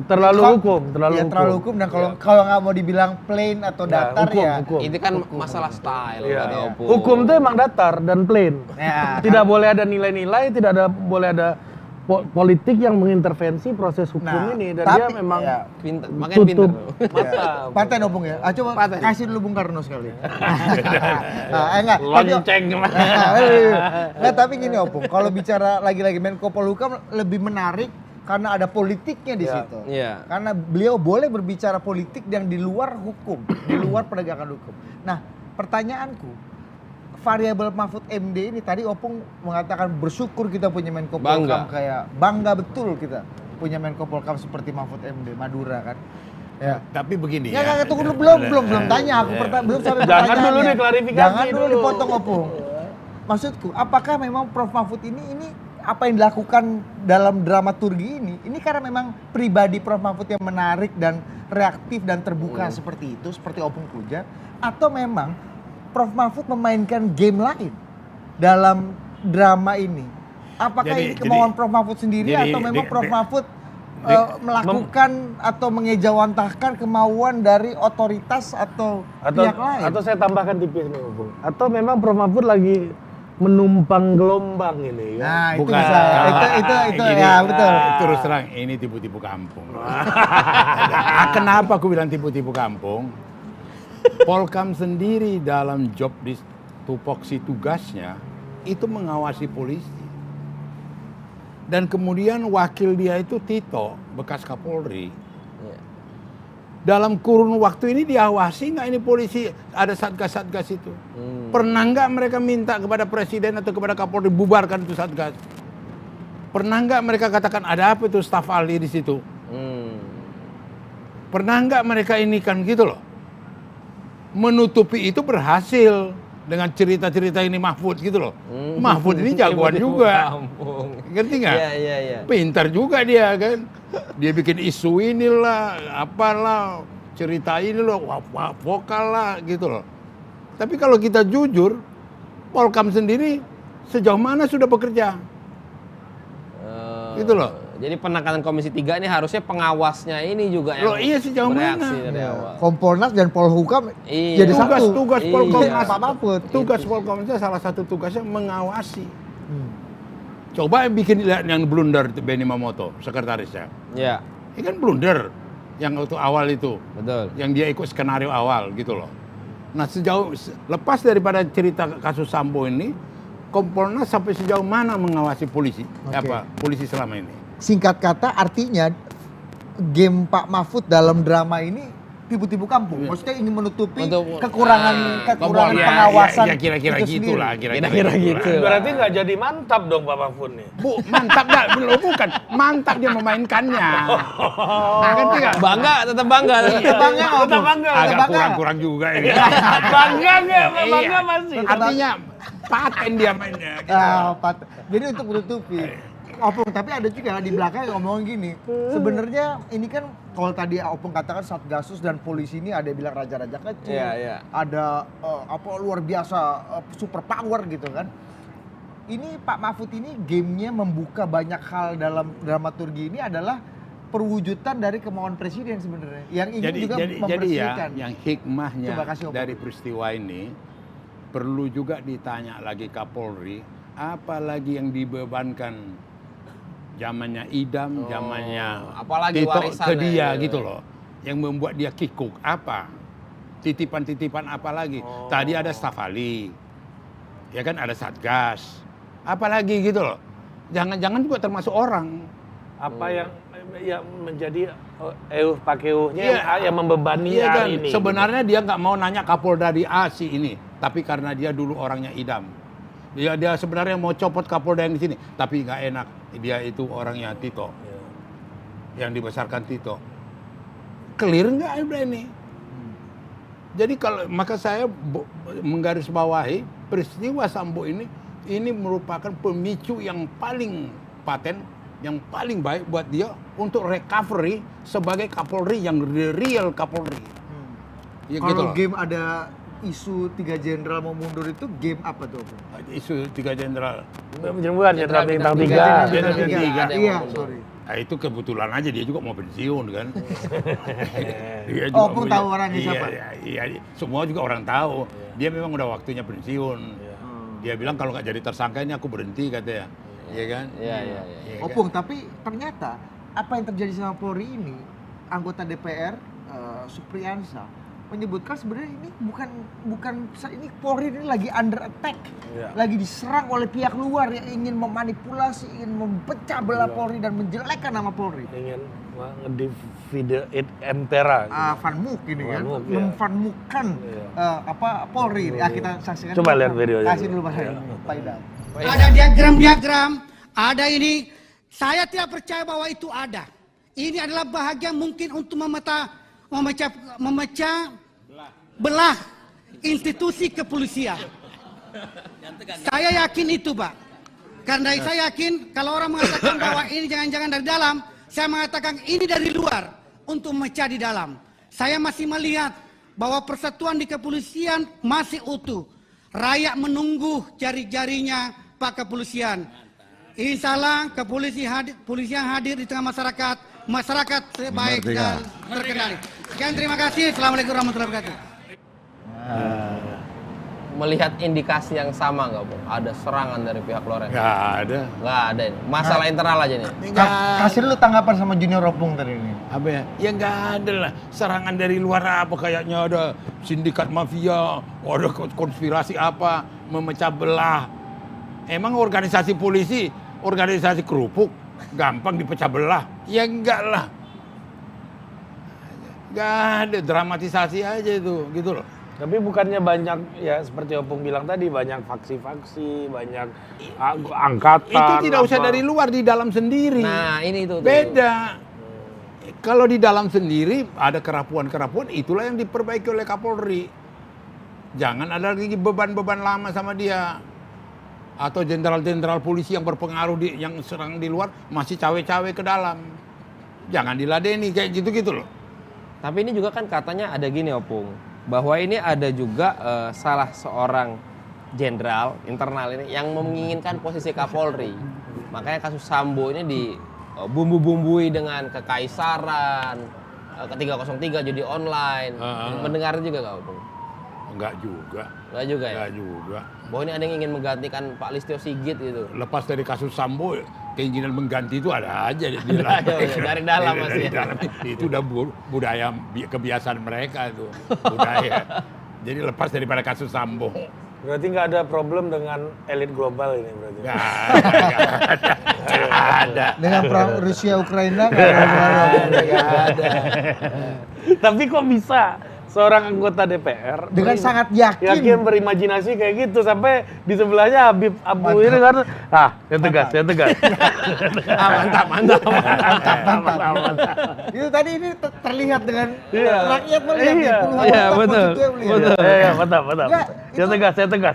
terlalu hukum. Terlalu hukum dan kalau nggak mau dibilang plain atau datar hukum. Itu kan masalah style. Iya. Hukum itu emang datar dan plain. Ya, tidak boleh ada nilai-nilai, tidak boleh ada politik yang mengintervensi proses hukum ini. Dan dia memang pinter, makanya pinter. Mata. Paten Opung ya. Coba kasih dulu Bung Karno sekali. Enggak. Lonceng. Enggak, tapi gini Opung, kalau bicara lagi-lagi Menko Polhukam lebih menarik karena ada politiknya di situ. Iya. Karena beliau boleh berbicara politik yang di luar hukum, di luar penegakan hukum. Nah, pertanyaanku, variabel Mahfud MD ini tadi Opung mengatakan bersyukur kita punya Menko Polhukam, kayak bangga betul kita punya Menko Polhukam seperti Mahfud MD, Madura kan. Ya. Tapi begini ya. Tunggu belum tanya aku belum sampai pertanyaannya. Jangan dulu nih klarifikasi. Jangan dulu dipotong Opung. Maksudku, apakah memang Prof Mahfud ini apa yang dilakukan dalam dramaturgi ini karena memang pribadi Prof Mahfud yang menarik dan reaktif dan terbuka seperti itu, seperti Opung Puja, atau memang Prof Mahfud memainkan game lain dalam drama ini? Apakah ini kemauan Prof Mahfud sendiri atau memang Prof Mahfud melakukan atau mengejawantahkan kemauan dari otoritas atau pihak lain? Atau saya tambahkan tipis nih Opung. Atau memang Prof Mahfud lagi menumpang gelombang ini kan? Nah, bukan. Itu ya betul. Terus terang ini tipu-tipu kampung. Kenapa aku bilang tipu-tipu kampung? Polkam sendiri dalam job di tupoksi tugasnya itu mengawasi polisi. Dan kemudian wakil dia itu Tito, bekas Kapolri. Dalam kurun waktu ini diawasi nggak ini polisi, ada satgas-satgas itu? Pernah nggak mereka minta kepada presiden atau kepada Kapolri bubarkan itu satgas? Pernah nggak mereka katakan ada apa itu staf ahli di situ? Pernah nggak mereka ini kan gitu loh? Menutupi itu berhasil dengan cerita-cerita ini Mahfud gitu loh. Mahfud ini jagoan juga. Ngerti nggak? Iya. Pintar juga dia kan. Dia bikin isu inilah, apalah, cerita ini loh, vokal lah gitu loh. Tapi kalau kita jujur, Polkam sendiri sejauh mana sudah bekerja? Gitu loh. Jadi penekanan Komisi 3 ini harusnya pengawasnya ini juga yang iya sejauh mana? dari awal. Kompolnas dan Polhukam jadi satu. Tugas Polkomnas, Pak Mahfud. Tugas Polkomnas salah satu tugasnya mengawasi. Coba bikin lihat yang blunder Benny Mamoto, sekretarisnya. Iya. Ini kan blunder yang waktu awal itu. Betul. Yang dia ikut skenario awal gitu loh. Nah lepas daripada cerita kasus Sambo ini, Kompolnas sampai sejauh mana mengawasi polisi? Polisi selama ini? Singkat kata artinya game Pak Mahfud dalam drama ini tipu-tipu kampung. Maksudnya ingin menutupi Untuk- kekurangan Ya, pengawasan ya kira-kira itu gitu sendiri. lah. Kira-kira gitu. Berarti nggak jadi mantap dong Pak Mahfud nih. Mantap dah, belum bukan. Mantap dia memainkannya. Ngerti nggak? Bangga, tetap bangga. Tetap bangga nggak, Tetap Opung? bangga. Tetap Agak bangga. kurang-kurang juga ini. Bangga nggak? Bangga Iya. masih. Artinya paten dia mainnya. gitu. Jadi untuk menutupi. Opung, tapi ada juga di belakang yang ngomong gini. Sebenarnya ini kan kalau tadi Opung katakan Satgasus dan polisi ini ada yang bilang raja-raja kecil. Iya, iya. Ada luar biasa super power gitu kan. Ini Pak Mahfud ini gamenya membuka banyak hal dalam dramaturgi ini adalah perwujudan dari kemauan presiden sebenarnya. Yang ingin juga Jadi ya, mempersihkan. yang hikmahnya Coba kasih Opung. dari peristiwa ini perlu juga ditanya lagi Kapolri, apalagi yang dibebankan zamannya Idam, zamannya apalagi Tito ke warisannya, dia gitu. gitu loh, yang membuat dia kikuk apa? Titipan-titipan apa lagi? Tadi ada staf ahli, ya kan ada Satgas, apalagi gitu loh. Jangan-jangan juga termasuk orang. Apa yang menjadi pakeuhnya Iya. yang membebani Iya kan, hari ini. sebenarnya dia nggak mau nanya Kapolda di A si ini, tapi karena dia dulu orangnya Idam. Dia sebenarnya mau copot Kapolda yang di sini, tapi nggak enak. Dia itu orangnya Tito, yang dibesarkan Tito. Clear nggak udah ini? Jadi kalau maka saya menggarisbawahi peristiwa Sambo ini merupakan pemicu yang paling paten, yang paling baik buat dia untuk recovery sebagai Kapolri yang real Kapolri. Ya, gitu Kalau loh. game ada isu 3 jenderal mau mundur itu game apa tuh? Opung? Isu 3 jenderal. Bukan Jenderal Bintang 3. Jenderal Jenderal Bintang Bintang 3. tiga. Iya, sorry. Nah, itu kebetulan aja dia juga mau pensiun kan. Dia Oh, juga Opung tahu orangnya siapa? Iya, semua juga orang tahu. Dia memang udah waktunya pensiun. Dia bilang kalau nggak jadi tersangka ini aku berhenti katanya. Iya kan? Iya. Iya kan? Opung, tapi ternyata apa yang terjadi sama Polri ini, anggota DPR Supriyansa menyebutkan sebenarnya ini bukan ini Polri ini lagi under attack, lagi diserang oleh pihak luar yang ingin memanipulasi, ingin memecah belah Polri dan menjelekkan nama Polri. Ingin ngedivide it impera. Van Mook ini kan, Van Mook, ya. memvanmukkan Polri. Ya kita saksikan. Coba lihat videonya. Kasih dulu Pak Idam. Ada diagram-diagram, ada ini. Saya tidak percaya bahwa itu ada. Ini adalah bahagian mungkin untuk memecah belah institusi kepolisian. Saya yakin itu, Pak. Karena saya yakin kalau orang mengatakan bahwa ini jangan-jangan dari dalam, saya mengatakan ini dari luar untuk memecah di dalam. Saya masih melihat bahwa persatuan di kepolisian masih utuh. Rakyat menunggu jari-jarinya Pak Kepolisian. Insya Allah kepolisian hadir di tengah masyarakat sebaik dan terkendali. Sekian, terima kasih. Assalamualaikum warahmatullahi wabarakatuh. Melihat indikasi yang sama nggak, Bung? Ada serangan dari pihak luar? Nggak ada. Nggak ada ini. Masalah internal aja nih. Kasih dulu tanggapan sama Junior Opung tadi ini. Apa ya? Ya nggak ada lah. Serangan dari luar apa kayaknya ada sindikat mafia, ada konspirasi apa, memecah belah. Emang organisasi polisi, organisasi kerupuk, gampang dipecah belah? Ya enggak lah. Nggak ada, dramatisasi aja itu, gitu loh. Tapi bukannya banyak, ya seperti Opung bilang tadi, banyak faksi-faksi, banyak angkatan. Itu tidak usah dari luar, di dalam sendiri. Nah, ini itu. Beda. Kalau di dalam sendiri ada kerapuan-kerapuan, itulah yang diperbaiki oleh Kapolri. Jangan ada lagi beban-beban lama sama dia. Atau jenderal-jenderal polisi yang berpengaruh yang serang di luar masih cawe-cawe ke dalam. Jangan diladeni kayak gitu-gitu loh. Tapi ini juga kan katanya ada gini, Opung, bahwa ini ada juga salah seorang jenderal internal ini yang menginginkan posisi Kapolri. Makanya kasus Sambo ini dibumbu-bumbui dengan kekaisaran, ke-303 judi online. Mendengar juga nggak, Opung? Enggak juga. Enggak juga ya? Enggak juga. Bahwa ini ada yang ingin menggantikan Pak Listio Sigit gitu. Lepas dari kasus Sambo, keinginan mengganti itu ada aja. Dari dalam masih. Dari dalam. Itu udah budaya, kebiasaan mereka itu. Budaya. Jadi lepas daripada kasus Sambo. Berarti nggak ada problem dengan elit global ini berarti. Nggak ada. Dengan perang Rusia Ukraina nggak ada. Tapi kok bisa seorang anggota DPR Dengan sangat yakin berimajinasi kayak gitu sampai di sebelahnya Habib Abu ini kan saya tegas. Mantap. Itu tadi ini terlihat dengan rakyat melihat nih, puluhan anggota betul. konstituen melihat. Iya, mantap. Nggak, Saya tegas.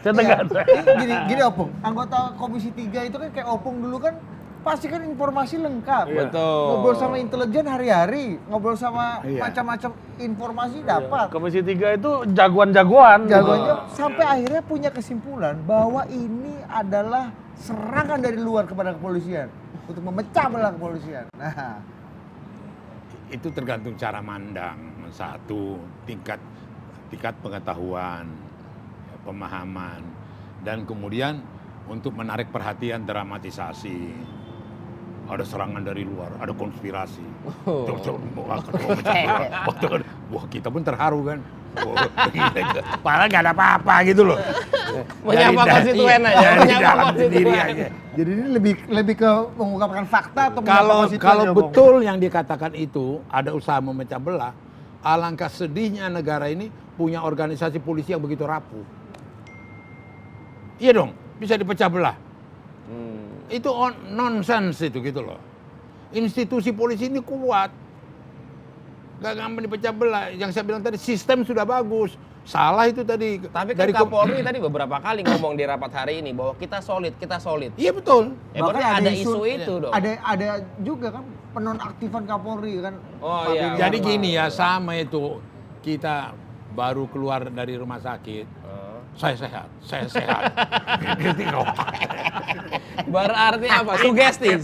Gini Opung, anggota Komisi 3 itu kan kayak Opung dulu kan pasti kan informasi lengkap. Betul. Ngobrol sama intelijen hari-hari, ngobrol sama macam-macam informasi dapat. Komisi 3 itu jagoan-jagoan. Sampai akhirnya punya kesimpulan bahwa ini adalah serangan dari luar kepada kepolisian untuk memecah belah kepolisian. Nah, Itu tergantung cara mandang. Satu, tingkat pengetahuan, pemahaman, dan kemudian untuk menarik perhatian dramatisasi. Ada serangan dari luar, ada konspirasi. Wah, kita pun terharu kan. Padahal nggak ada apa-apa gitu loh. Menyapa konstituen aja. jadi ini lebih ke mengungkapkan fakta atau Kalau konstituen, betul yang dikatakan itu ada usaha memecah belah, alangkah sedihnya negara ini punya organisasi polisi yang begitu rapuh. Iya dong, bisa dipecah belah. Itu nonsens itu gitu loh. Institusi polisi ini kuat. Gak gampang dipecah belah. Yang saya bilang tadi sistem sudah bagus. Salah itu tadi. Tapi kan Kapolri tadi beberapa kali ngomong di rapat hari ini bahwa kita solid. Iya betul. Bahkan ada isu itu dong. Ada juga kan penonaktifan Kapolri kan. Oh iya. Jadi gini ya, sama itu. Kita baru keluar dari rumah sakit. Saya sehat. Berarti apa? Sugesti.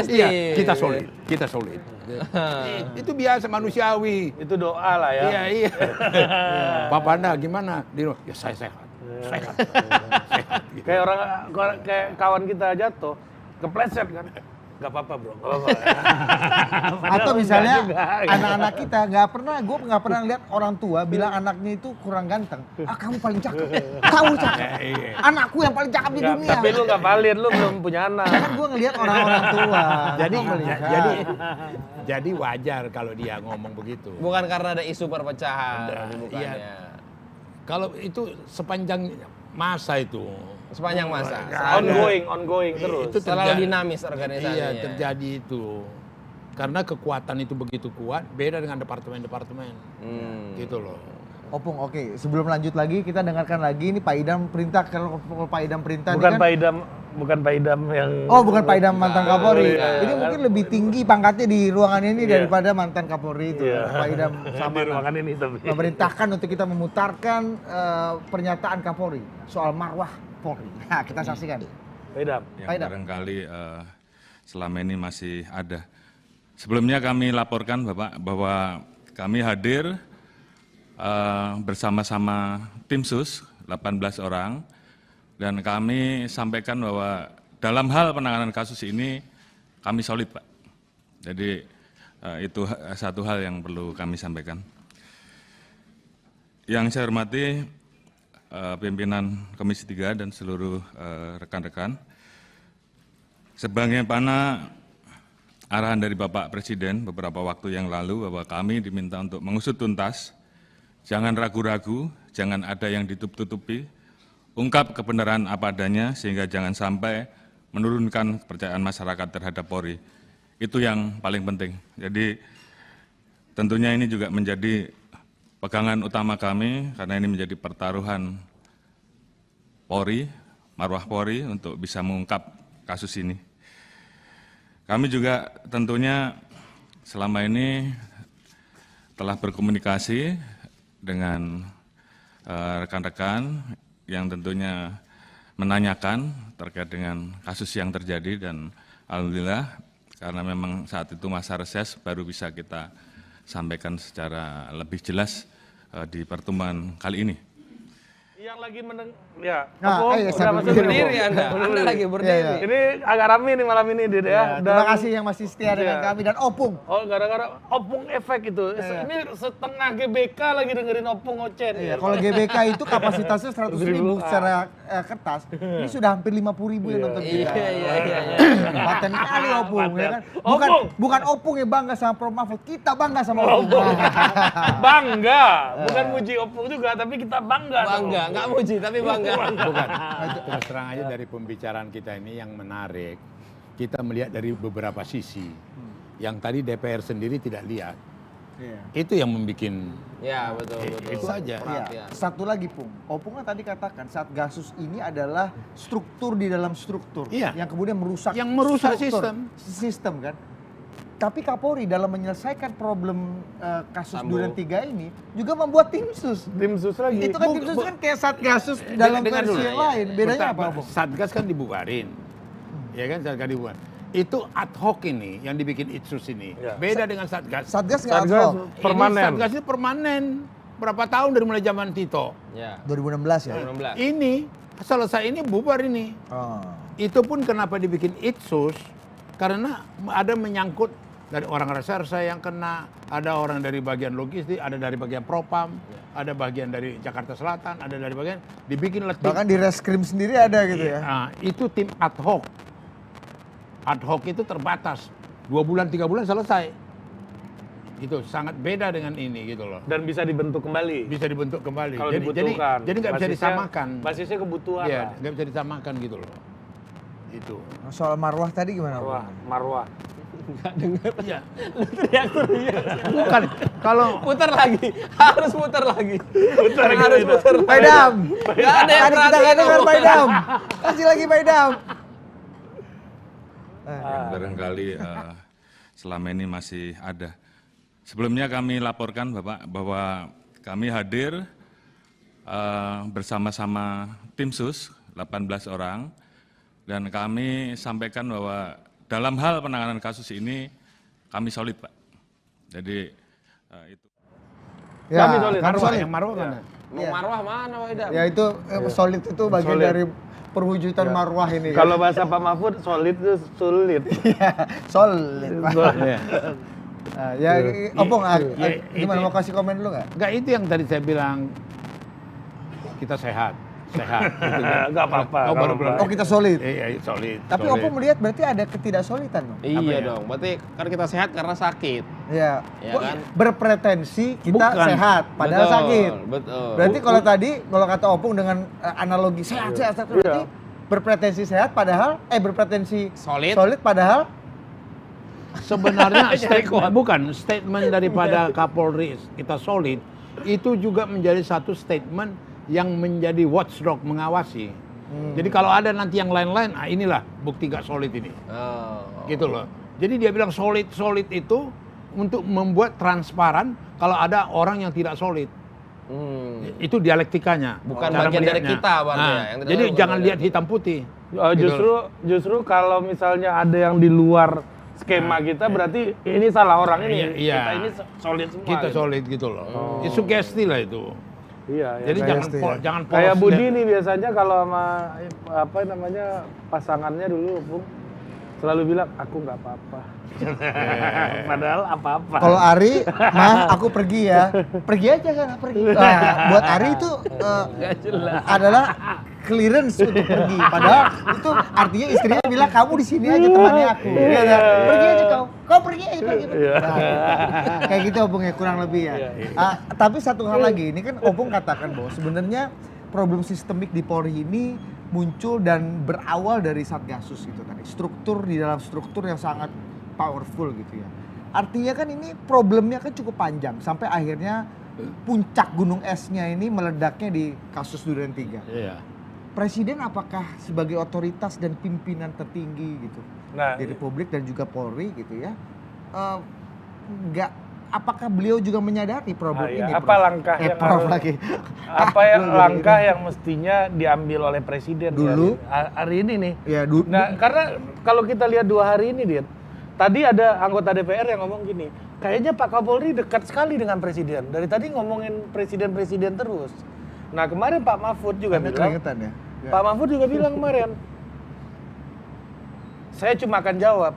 Iya, kita solid. Itu biasa manusiawi. Itu doa lah ya. Iya. Bapak Anda gimana? Ya saya sehat. Kayak kawan kita jatuh, kepleset kan. Gak apa-apa bro. Atau misalnya anak-anak kita gue nggak pernah lihat orang tua bilang anaknya itu kurang ganteng. Kamu paling cakep. Kamu cakep. Anakku yang paling cakep di dunia. Tapi lu nggak valid, lu belum punya anak. Kan gue ngelihat orang-orang tua. Jadi wajar kalau dia ngomong begitu. Bukan karena ada isu perpecahan. Bukannya. Kalau itu sepanjang masa itu. Sepanjang masa. Ongoing terus. Itu selalu dinamis organisasinya. Iya, terjadi itu. Karena kekuatan itu begitu kuat, beda dengan departemen-departemen. Gitu loh. Opung, oke. Sebelum lanjut lagi, kita dengarkan lagi ini Pak Idam perintah. Kalau Pak Idam perintah bukan ini kan... bukan Pak Idam yang... Oh, bukan Pak Idam mantan Kapolri. Ini mungkin lebih tinggi pangkatnya di ruangan ini daripada mantan Kapolri itu. Pak Idam sama di ruangan ini tapi. Memerintahkan untuk kita memutarkan pernyataan Kapolri soal marwah Polri. Nah, kita saksikan. Pak Idam. Yang barangkali selama ini masih ada. Sebelumnya kami laporkan Bapak bahwa kami hadir bersama-sama tim sus 18 orang dan kami sampaikan bahwa dalam hal penanganan kasus ini kami solid Pak. Jadi itu satu hal yang perlu kami sampaikan. Yang saya hormati pimpinan Komisi 3 dan seluruh rekan-rekan, sebagaimana arahan dari Bapak Presiden beberapa waktu yang lalu bahwa kami diminta untuk mengusut tuntas, jangan ragu-ragu, jangan ada yang ditutup-tutupi, ungkap kebenaran apa adanya sehingga jangan sampai menurunkan kepercayaan masyarakat terhadap Polri. Itu yang paling penting. Jadi tentunya ini juga menjadi pegangan utama kami karena ini menjadi pertaruhan Polri, marwah Polri untuk bisa mengungkap kasus ini. Kami juga tentunya selama ini telah berkomunikasi dengan rekan-rekan yang tentunya menanyakan terkait dengan kasus yang terjadi dan alhamdulillah karena memang saat itu masa reses baru bisa kita sampaikan secara lebih jelas di pertemuan kali ini. Yang lagi sambil masuk berdiri Anda lagi berdiri. Ini agak rame nih malam ini Dit ya. Terima kasih yang masih setia dengan kami dan Opung. Oh, gara-gara Opung efek itu. Ini setengah GBK lagi dengerin Opung ngoceh. Iya, kalau GBK itu kapasitasnya 100.000 secara kertas. Ini sudah hampir 50.000 yang nonton kita. Iya. Paten kali Opung ya kan. Bukan Opung yang bangga sama Prof Mahfud, kita bangga sama Opung. Bangga, bukan muji Opung juga, tapi kita bangga. Nggak muji tapi bangga. Bukan. Terus terang aja dari pembicaraan kita ini yang menarik, kita melihat dari beberapa sisi. Yang tadi DPR sendiri tidak lihat. Itu yang membuat. Ya betul. Itu aja. Satu lagi Pung, Opung kan tadi katakan Satgasus ini adalah struktur di dalam struktur. Yang kemudian merusak. Yang merusak sistem kan. Tapi Kapolri dalam menyelesaikan problem kasus Duren 3 ini juga membuat tim sus. Tim sus lagi. Itu kan tim sus kan kayak Satgasus dalam versi yang lain. Bedanya apa? Satgas kan dibubarin. Ya kan Satgas dibubarin. Itu ad hoc ini yang dibikin Itsus ini. Beda dengan Satgas. Satgas nggak ad hoc. Permanen. Satgas itu permanen. Berapa tahun dari mulai zaman Tito? 2016 ya. 2016. Ini selesai ini bubar ini. Itu pun kenapa dibikin Itsus? Karena ada menyangkut dari orang reserse yang kena, ada orang dari bagian logistik, ada dari bagian propam, ada bagian dari Jakarta Selatan, ada dari bagian dibikin tim. Bahkan di reskrim sendiri ada gitu ya. Nah, itu tim ad hoc. Ad hoc itu terbatas. 2 bulan, 3 bulan selesai. Itu sangat beda dengan ini gitu loh. Dan bisa dibentuk kembali. Bisa dibentuk kembali. Kalau dibutuhkan. Jadi nggak bisa disamakan. Basisnya kebutuhan. Iya, nggak bisa disamakan gitu loh. Itu. Soal marwah tadi gimana? Marwah. Enggak dengar. Iya. Lu teriak-teriak. Bukan. Kalau putar lagi. Harus putar lagi. Harus putar lagi. Pak Idam. Enggak ada yang Kita nggak dengar Pak Idam. Kasih lagi Pak Idam. Barangkali selama ini masih ada. Sebelumnya kami laporkan Bapak bahwa kami hadir bersama-sama tim sus 18 orang dan kami sampaikan bahwa dalam hal penanganan kasus ini kami solid Pak. Jadi itu. Ya, kami solid. Yang marwah mana? Marwah mana Pak Idam? Ya itu solid itu bagian dari perwujudan marwah ini. Kalau bahasa Pak Mahfud solid itu sulit. Solid. Opung, gimana mau kasih komen dulu nggak? Nggak, itu yang tadi saya bilang kita sehat. Nggak apa-apa. Oh kita solid. Iya solid. Tapi Opung melihat berarti ada ketidaksolidan dong. Iya dong. Berarti kan kita sehat karena sakit. Iya. Ya kan? Berpretensi kita sehat padahal sakit. Betul. Berarti kalau tadi kalau kata Opung dengan analogi sehat berarti berpretensi sehat padahal berpretensi solid padahal sebenarnya statement daripada Kapolri kita solid itu juga menjadi satu statement yang menjadi watchdog mengawasi. Jadi kalau ada nanti yang lain-lain, inilah bukti gak solid ini. Gitu loh. Jadi dia bilang solid itu untuk membuat transparan kalau ada orang yang tidak solid. Itu dialektikanya. Bukan bagian dari kita Bang. Jadi jangan lihat hitam putih. Justru kalau misalnya ada yang di luar skema kita berarti ini salah orang ini. Iya. Kita ini solid semua. Kita solid gitu loh. Itu sugesti lah itu. Iya. Jadi jangan polos. Kayak Budi nih biasanya kalau sama pasangannya dulu Bung selalu bilang aku nggak apa-apa. Padahal apa-apa. Kalau Ari, aku pergi ya. Pergi aja kan, pergi. Buat Ari itu adalah clearance untuk pergi. Padahal itu artinya istrinya bilang kamu di sini aja temani aku. Pergi aja kau pergi aja pergi. Kayak gitu Opung ya kurang lebih ya. Tapi satu hal lagi, ini kan Opung katakan bahwa sebenarnya problem sistemik di Polri ini muncul dan berawal dari Satgasus gitu tadi. Struktur di dalam struktur yang sangat powerful gitu ya. Artinya kan ini problemnya kan cukup panjang sampai akhirnya puncak gunung esnya ini meledaknya di kasus Duren 3. Iya. Presiden apakah sebagai otoritas dan pimpinan tertinggi gitu di Republik dan juga Polri gitu ya, apakah beliau juga menyadari problem ini? Apa langkah yang langkah yang mestinya diambil oleh Presiden dulu hari ini nih? Ya, karena kalau kita lihat 2 hari ini Dit, tadi ada anggota DPR yang ngomong gini, kayaknya Pak Kapolri dekat sekali dengan Presiden. Dari tadi ngomongin presiden terus. Nah kemarin Pak Mahfud juga Anda bilang, keringetan ya? Pak Mahfud juga bilang kemarin, saya cuma akan jawab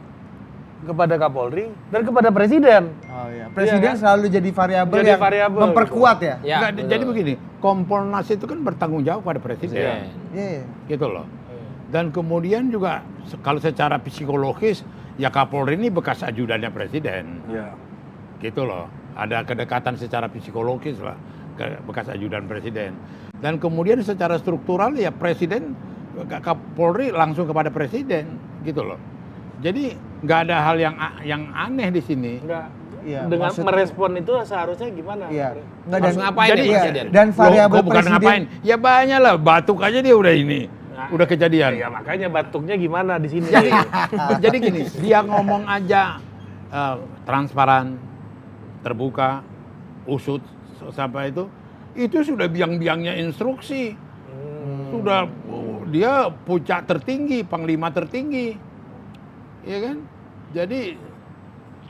kepada Kapolri dan kepada Presiden. Oh iya, Presiden kan? selalu jadi variabel Jadi yang variabel, memperkuat ya? Ya, Enggak, jadi begini, Kompolnas itu kan bertanggung jawab pada presiden. Iya. Gitu loh. Dan kemudian juga kalau secara psikologis ya Kapolri ini bekas ajudannya presiden. Ya. Gitu loh. Ada kedekatan secara psikologis lah ke bekas ajudan presiden. Dan kemudian secara struktural ya presiden Kapolri langsung kepada presiden gitu loh. Jadi nggak ada hal yang aneh di sini. Enggak. Iya, Dengan maksud- merespon itu seharusnya gimana? Iya. Nggak, Harus ngapain jadi, ya iya, Presiden? Dan variabel Loh, kok bukan presiden ngapain? Ya banyak lah, batuk aja dia udah ini. Udah kejadian. Ya makanya batuknya gimana di sini. Jadi gini, dia ngomong aja transparan, terbuka, usut sampai itu sudah biang-biangnya instruksi. Sudah dia puncak tertinggi, panglima tertinggi. Iya kan? Jadi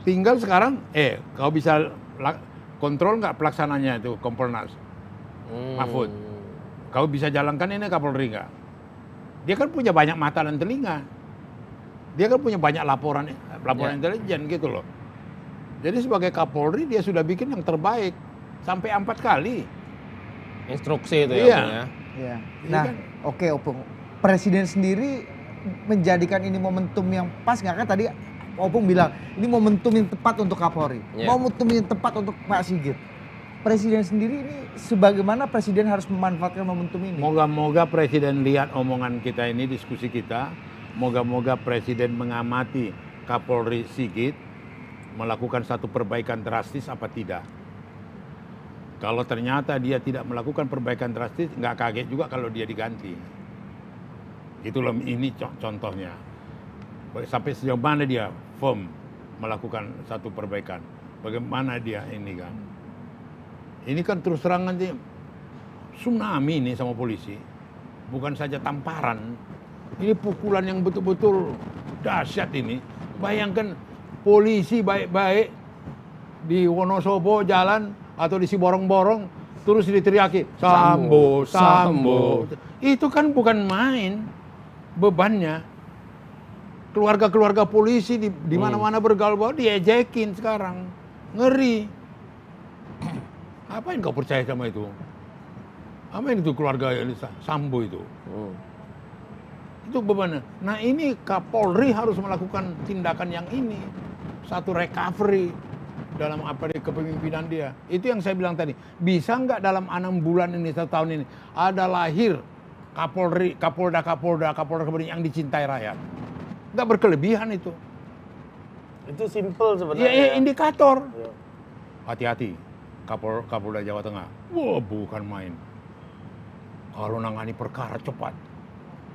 tinggal sekarang kau bisa kontrol nggak pelaksananya itu Kompolnas Mahfud? Kau bisa jalankan ini Kapolri nggak? Dia kan punya banyak mata dan telinga. Dia kan punya banyak laporan intelijen gitu loh. Jadi sebagai Kapolri dia sudah bikin yang terbaik sampai 4 kali. Instruksi itu ya, Iya. Opung ya. Iya. Nah, oke Opung. Presiden sendiri menjadikan ini momentum yang pas nggak, kan tadi Opung bilang ini momentum yang tepat untuk Kapolri, momentum yang tepat untuk Pak Sigit. Presiden sendiri ini sebagaimana presiden harus memanfaatkan momentum ini. Moga-moga presiden lihat omongan kita ini, diskusi kita. Moga-moga presiden mengamati Kapolri Sigit melakukan satu perbaikan drastis apa tidak. Kalau ternyata dia tidak melakukan perbaikan drastis, nggak kaget juga kalau dia diganti. Itulah ini contohnya. Sampai sejauh mana dia firm melakukan satu perbaikan. Bagaimana dia ini kan. Ini kan terus terang nanti tsunami ini sama polisi. Bukan saja tamparan. Ini pukulan yang betul-betul dahsyat ini. Bayangkan polisi baik-baik di Wonosobo jalan atau di Siborong-borong terus diteriaki Sambo, Sambo. Itu kan bukan main bebannya. Keluarga-keluarga polisi di mana-mana bergaul diejekin sekarang. Ngeri. Apa yang kau percaya sama itu? Apa yang itu keluarga Sambo itu? Itu bebannya. Nah ini Kapolri harus melakukan tindakan yang ini. Satu recovery dalam kepemimpinan dia. Itu yang saya bilang tadi. Bisa nggak dalam 6 bulan ini, 1 tahun ini, ada lahir Kapolri, Kapolda yang dicintai rakyat. Nggak berkelebihan itu. Itu simple sebenarnya. Ya, indikator. Hati-hati. Kapolda Jawa Tengah. Wah, bukan main. Kalau nangani perkara cepat.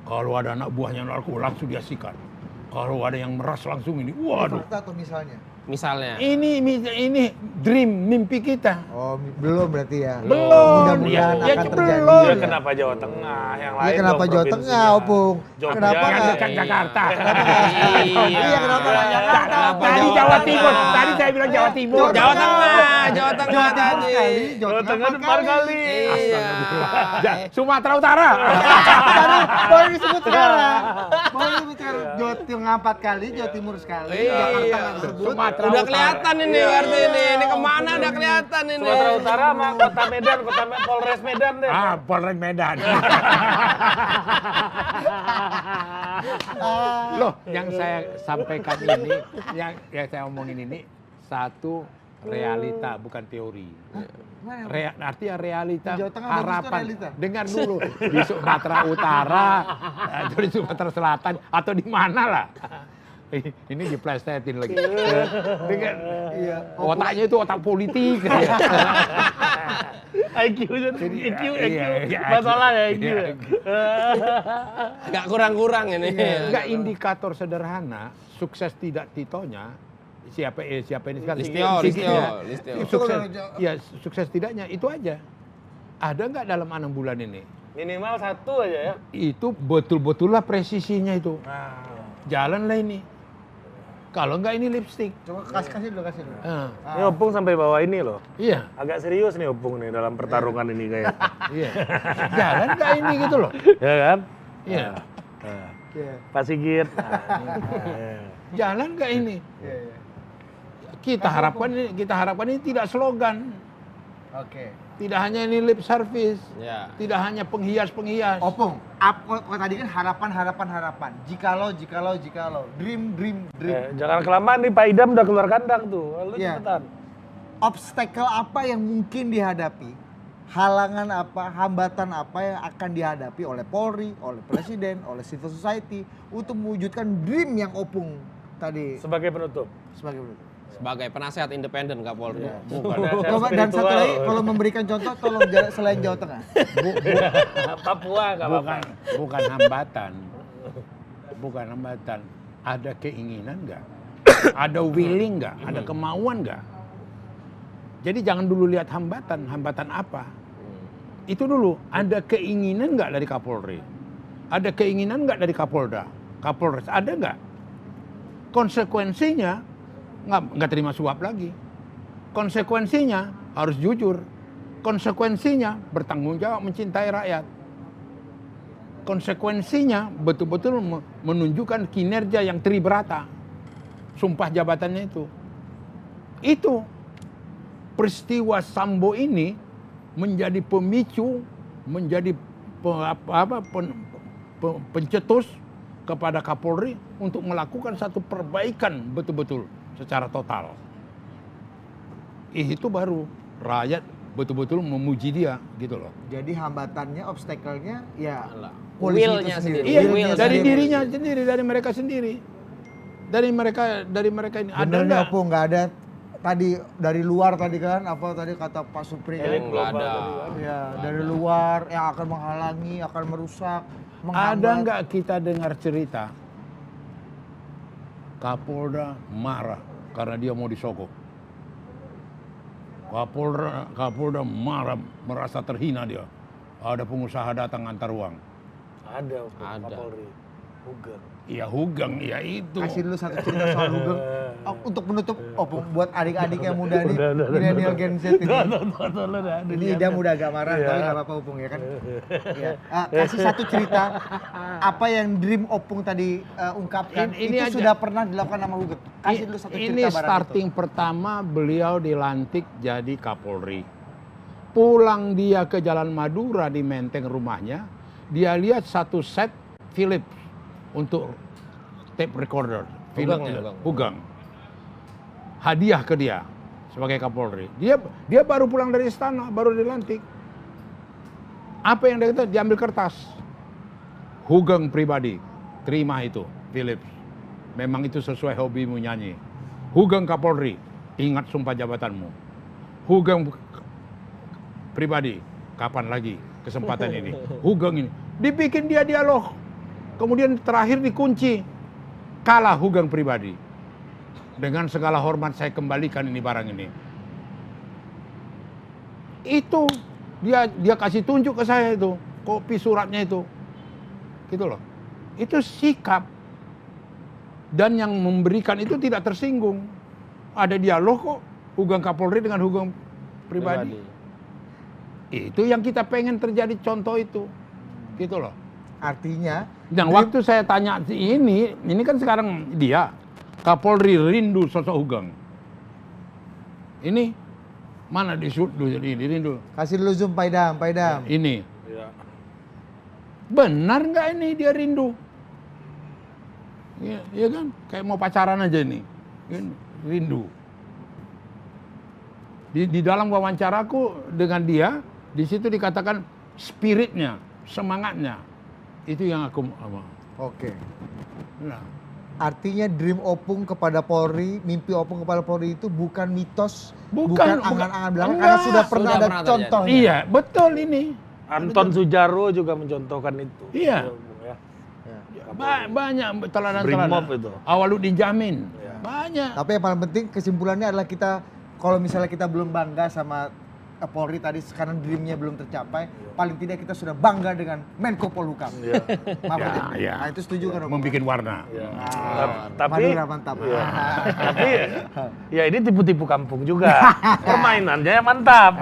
Kalau ada anak buahnya narko langsung dia sikat. Kalau ada yang meras langsung ini. Waduh. Fakta atau misalnya? Misalnya. Ini dream, mimpi kita. Oh, belum berarti ya. Belum. Mudah-mudahan Ya, akan belum. terjadi. Ya, kenapa Jawa Tengah? Yang lain Iya, kenapa dong Jawa provinsinya. Tengah, Opung? Jogja. Kenapa Kan nggak? Kan Jakarta. Iya, kenapa nggak Jakarta? Tadi Jawa Timur. Tadi saya bilang Jawa Timur. Jawa Tengah, Jawa Tengah tadi. Jawa Tengah depan kali. Iya. Sumatera Utara. Baru disebut sekarang. Jawa Tengah 4 kali, Jawa Timur sekali, Jakarta nggak disebut. Sumatera Udah Utara. kelihatan ini berarti ini. Ini kemana udah kelihatan ini. Sumatera Utara sama Kota Medan, Polres Medan deh. Polres Medan. Loh, yang saya sampaikan ini, yang saya omongin ini satu realita, bukan teori. Artinya realita, Jawa Tengah bagus tuh harapan. realita. Dengar dulu di Sumatera Utara atau di Sumatera Selatan atau di mana lah. Ini diplesetin lagi. Dengan otaknya itu otak politik. IQ. Iya, Masalah ya IQ. Agak kurang-kurang ini. Enggak, indikator sederhana sukses tidak Titonya siapa ini sekarang Listio. Sukses tidaknya itu aja. Ada nggak dalam 6 bulan ini? Minimal 1 aja ya. Itu betul-betullah presisinya itu. Jalan lah ini. Kalau enggak ini lipstick. Coba kasih dulu. Ini Opung sampai bawah ini loh. Iya. Agak serius nih Opung nih dalam pertarungan ini kayak. Iya. Jalan enggak ini gitu loh. Ya kan? Iya. Pak Sigit. Jalan enggak ini? Kita harapkan ini tidak slogan. Oke. Tidak hanya ini lip service. Ya. Tidak hanya penghias-penghias. Opung, tadi kan harapan. Jikalau. Dream. Jangan kelamaan nih Pak Idam udah keluar kandang tuh. Lu cepetan. Obstacle apa yang mungkin dihadapi? Halangan apa, hambatan apa yang akan dihadapi oleh Polri, oleh Presiden, oleh civil society untuk mewujudkan dream yang Opung tadi Sebagai penutup. Sebagai penasehat independen Kapolri. Bukan. Dan satu lagi kalau memberikan contoh tolong selain Jawa Tengah. Papua nggak apa-apa. Bukan hambatan. Bukan hambatan. Ada keinginan nggak? Ada willing nggak? Ada kemauan nggak? Jadi jangan dulu lihat hambatan. Hambatan apa? Itu dulu. Ada keinginan nggak dari Kapolri? Ada keinginan nggak dari Kapolda? Kapolres ada nggak? Konsekuensinya nggak terima suap lagi. Konsekuensinya harus jujur. Konsekuensinya bertanggung jawab mencintai rakyat. Konsekuensinya betul-betul menunjukkan kinerja yang tribrata. Sumpah jabatannya itu. Itu peristiwa Sambo ini menjadi pemicu, menjadi pencetus kepada Kapolri untuk melakukan satu perbaikan betul-betul secara total. Itu baru rakyat betul-betul memuji dia gitu loh. Jadi hambatannya, obstacle-nya ya Will-nya sendiri. Iya, dari dirinya sendiri, dari mereka sendiri. Dari mereka ini. Ada nggak Opung? Nggak ada tadi dari luar tadi kan apa tadi kata Pak Supri kan? Nggak ada. Ya, dari luar yang akan menghalangi, akan merusak, Ada menghambat. nggak kita dengar cerita Kapolda marah karena dia mau disogok? Kapolda marah, merasa terhina dia. Ada pengusaha datang antar uang. Ada Kapolri. Hugeng. Iya Hugeng, iya itu. Kasih dulu satu cerita soal Hugeng. Untuk menutup Opung buat adik-adik yang muda nih, milenial Gen Z ini. Ini Idam udah agak marah, tapi nggak apa-apa Opung ya kan. Ya. Kasih satu cerita apa yang dream Opung tadi ungkapkan. Ini itu aja. sudah pernah dilakukan sama Hugeng. Kasih dulu satu cerita Ini barang starting pertama beliau dilantik jadi Kapolri. Pulang dia ke Jalan Madura di Menteng rumahnya, dia lihat satu set Philips untuk tape recorder. Hugeng. Hadiah ke dia sebagai Kapolri. Dia baru pulang dari istana, baru dilantik. Apa yang dia kata? Diambil kertas. Hugeng pribadi, terima itu Philips. Memang itu sesuai hobimu nyanyi. Hugeng Kapolri, ingat sumpah jabatanmu. Hugeng pribadi, kapan lagi kesempatan ini? Hugeng ini, dibikin dia dialog. Kemudian terakhir dikunci. Kalah Hugeng pribadi. Dengan segala hormat saya kembalikan ini barang ini. Itu dia kasih tunjuk ke saya itu, kopi suratnya itu. Gitu loh. Itu sikap. Dan yang memberikan itu tidak tersinggung. Ada dialog kok Hugeng Kapolri dengan Hugeng pribadi. Itu yang kita pengen terjadi contoh itu. Gitu loh. Artinya, dan waktu saya tanya ini kan sekarang dia Kapolri rindu sosok Hugeng. Ini mana ini rindu. kasih dulu zoom Pak Idam. Ini. Benar nggak ini dia rindu? Iya kan? Kayak mau pacaran aja ini. Rindu. Di dalam wawancaraku dengan dia, di situ dikatakan spiritnya, semangatnya. Itu yang aku Oke. Nah, Artinya dream Opung kepada Polri, mimpi Opung kepada Polri itu bukan mitos, bukan angan-angan belaka, karena sudah pernah ada contohnya. Iya, betul ini. Anton Sujaro juga mencontohkan itu. Iya. Ya. Banyak teladan-teladan. Brimob itu. Awaludin Jamin. Banyak. Tapi yang paling penting kesimpulannya adalah kita, kalau misalnya kita belum bangga sama Polri tadi sekarang dreamnya belum tercapai, paling tidak kita sudah bangga dengan Menko Polhukam. Mahfud MD. Nah, itu setuju kan? Membikin warna. Tapi Madura mantap. tapi ya ini tipu-tipu kampung juga. Permainannya mantap.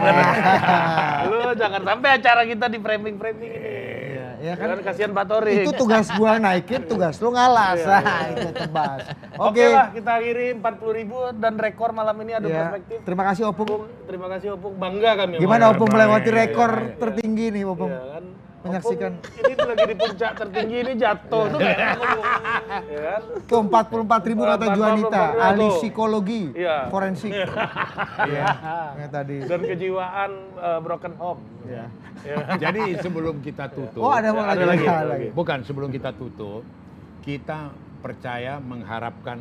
Lu jangan sampai acara kita di framing-framing ini. Ya kan, Kasihan Pak Torik. itu tugas gua naikin, tugas lu ngalah. Itu tebas. Oke lah, kita akhiri 40.000 dan rekor malam ini ada perspektif. Terima kasih Opung. Terima kasih Opung, bangga kami. Gimana Opung melewati rekor tertinggi nih Opung? Kan? Menyaksikan. Opung, ini lagi di puncak tertinggi ini jatuh tuh kayak Opung. Ya kan? Tuh 44.000 kata Juanita, ahli tuh. psikologi, Iya. forensik. Iya. Kayak tadi. Dan kejiwaan broken home. Iya. Jadi sebelum kita tutup, Oh, ada lagi. bukan sebelum kita tutup, kita percaya mengharapkan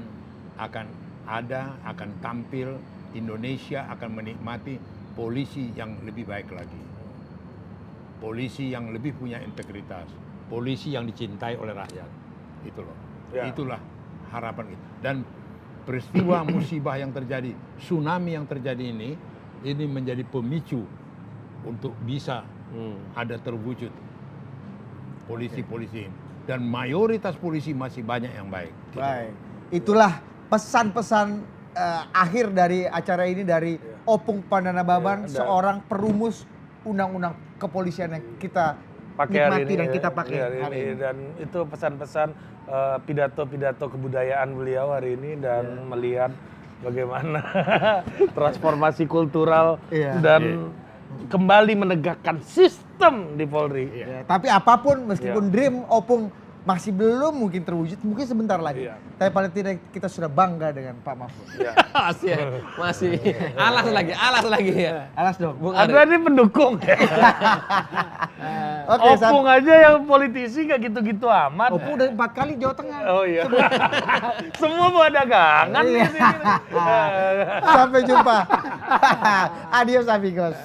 akan tampil Indonesia akan menikmati polisi yang lebih baik lagi. Polisi yang lebih punya integritas, polisi yang dicintai oleh rakyat. Itu loh. Itulah harapan kita. Dan peristiwa musibah yang terjadi, tsunami yang terjadi ini menjadi pemicu untuk bisa ada terwujud polisi-polisi ini. Dan mayoritas polisi masih banyak yang baik. Baik. Itulah pesan-pesan akhir dari acara ini dari Opung Pandanababan, seorang perumus undang-undang kepolisian yang kita nikmati dan kita pakai hari ini. Dan itu pesan-pesan pidato-pidato kebudayaan beliau hari ini dan melihat bagaimana transformasi kultural dan kembali menegakkan sistem di Polri. Tapi apapun meskipun dream Opung masih belum mungkin terwujud, mungkin sebentar lagi. Tapi paling tidak kita sudah bangga dengan Pak Mahfud. Masih alas lagi ya. Alas dong. Anda ini pendukung. Opung aja yang politisi gak gitu-gitu amat. Opung udah 4 kali Jawa Tengah. Oh iya. Semua buat dagangan di sini. Sampai jumpa. Adios amigos.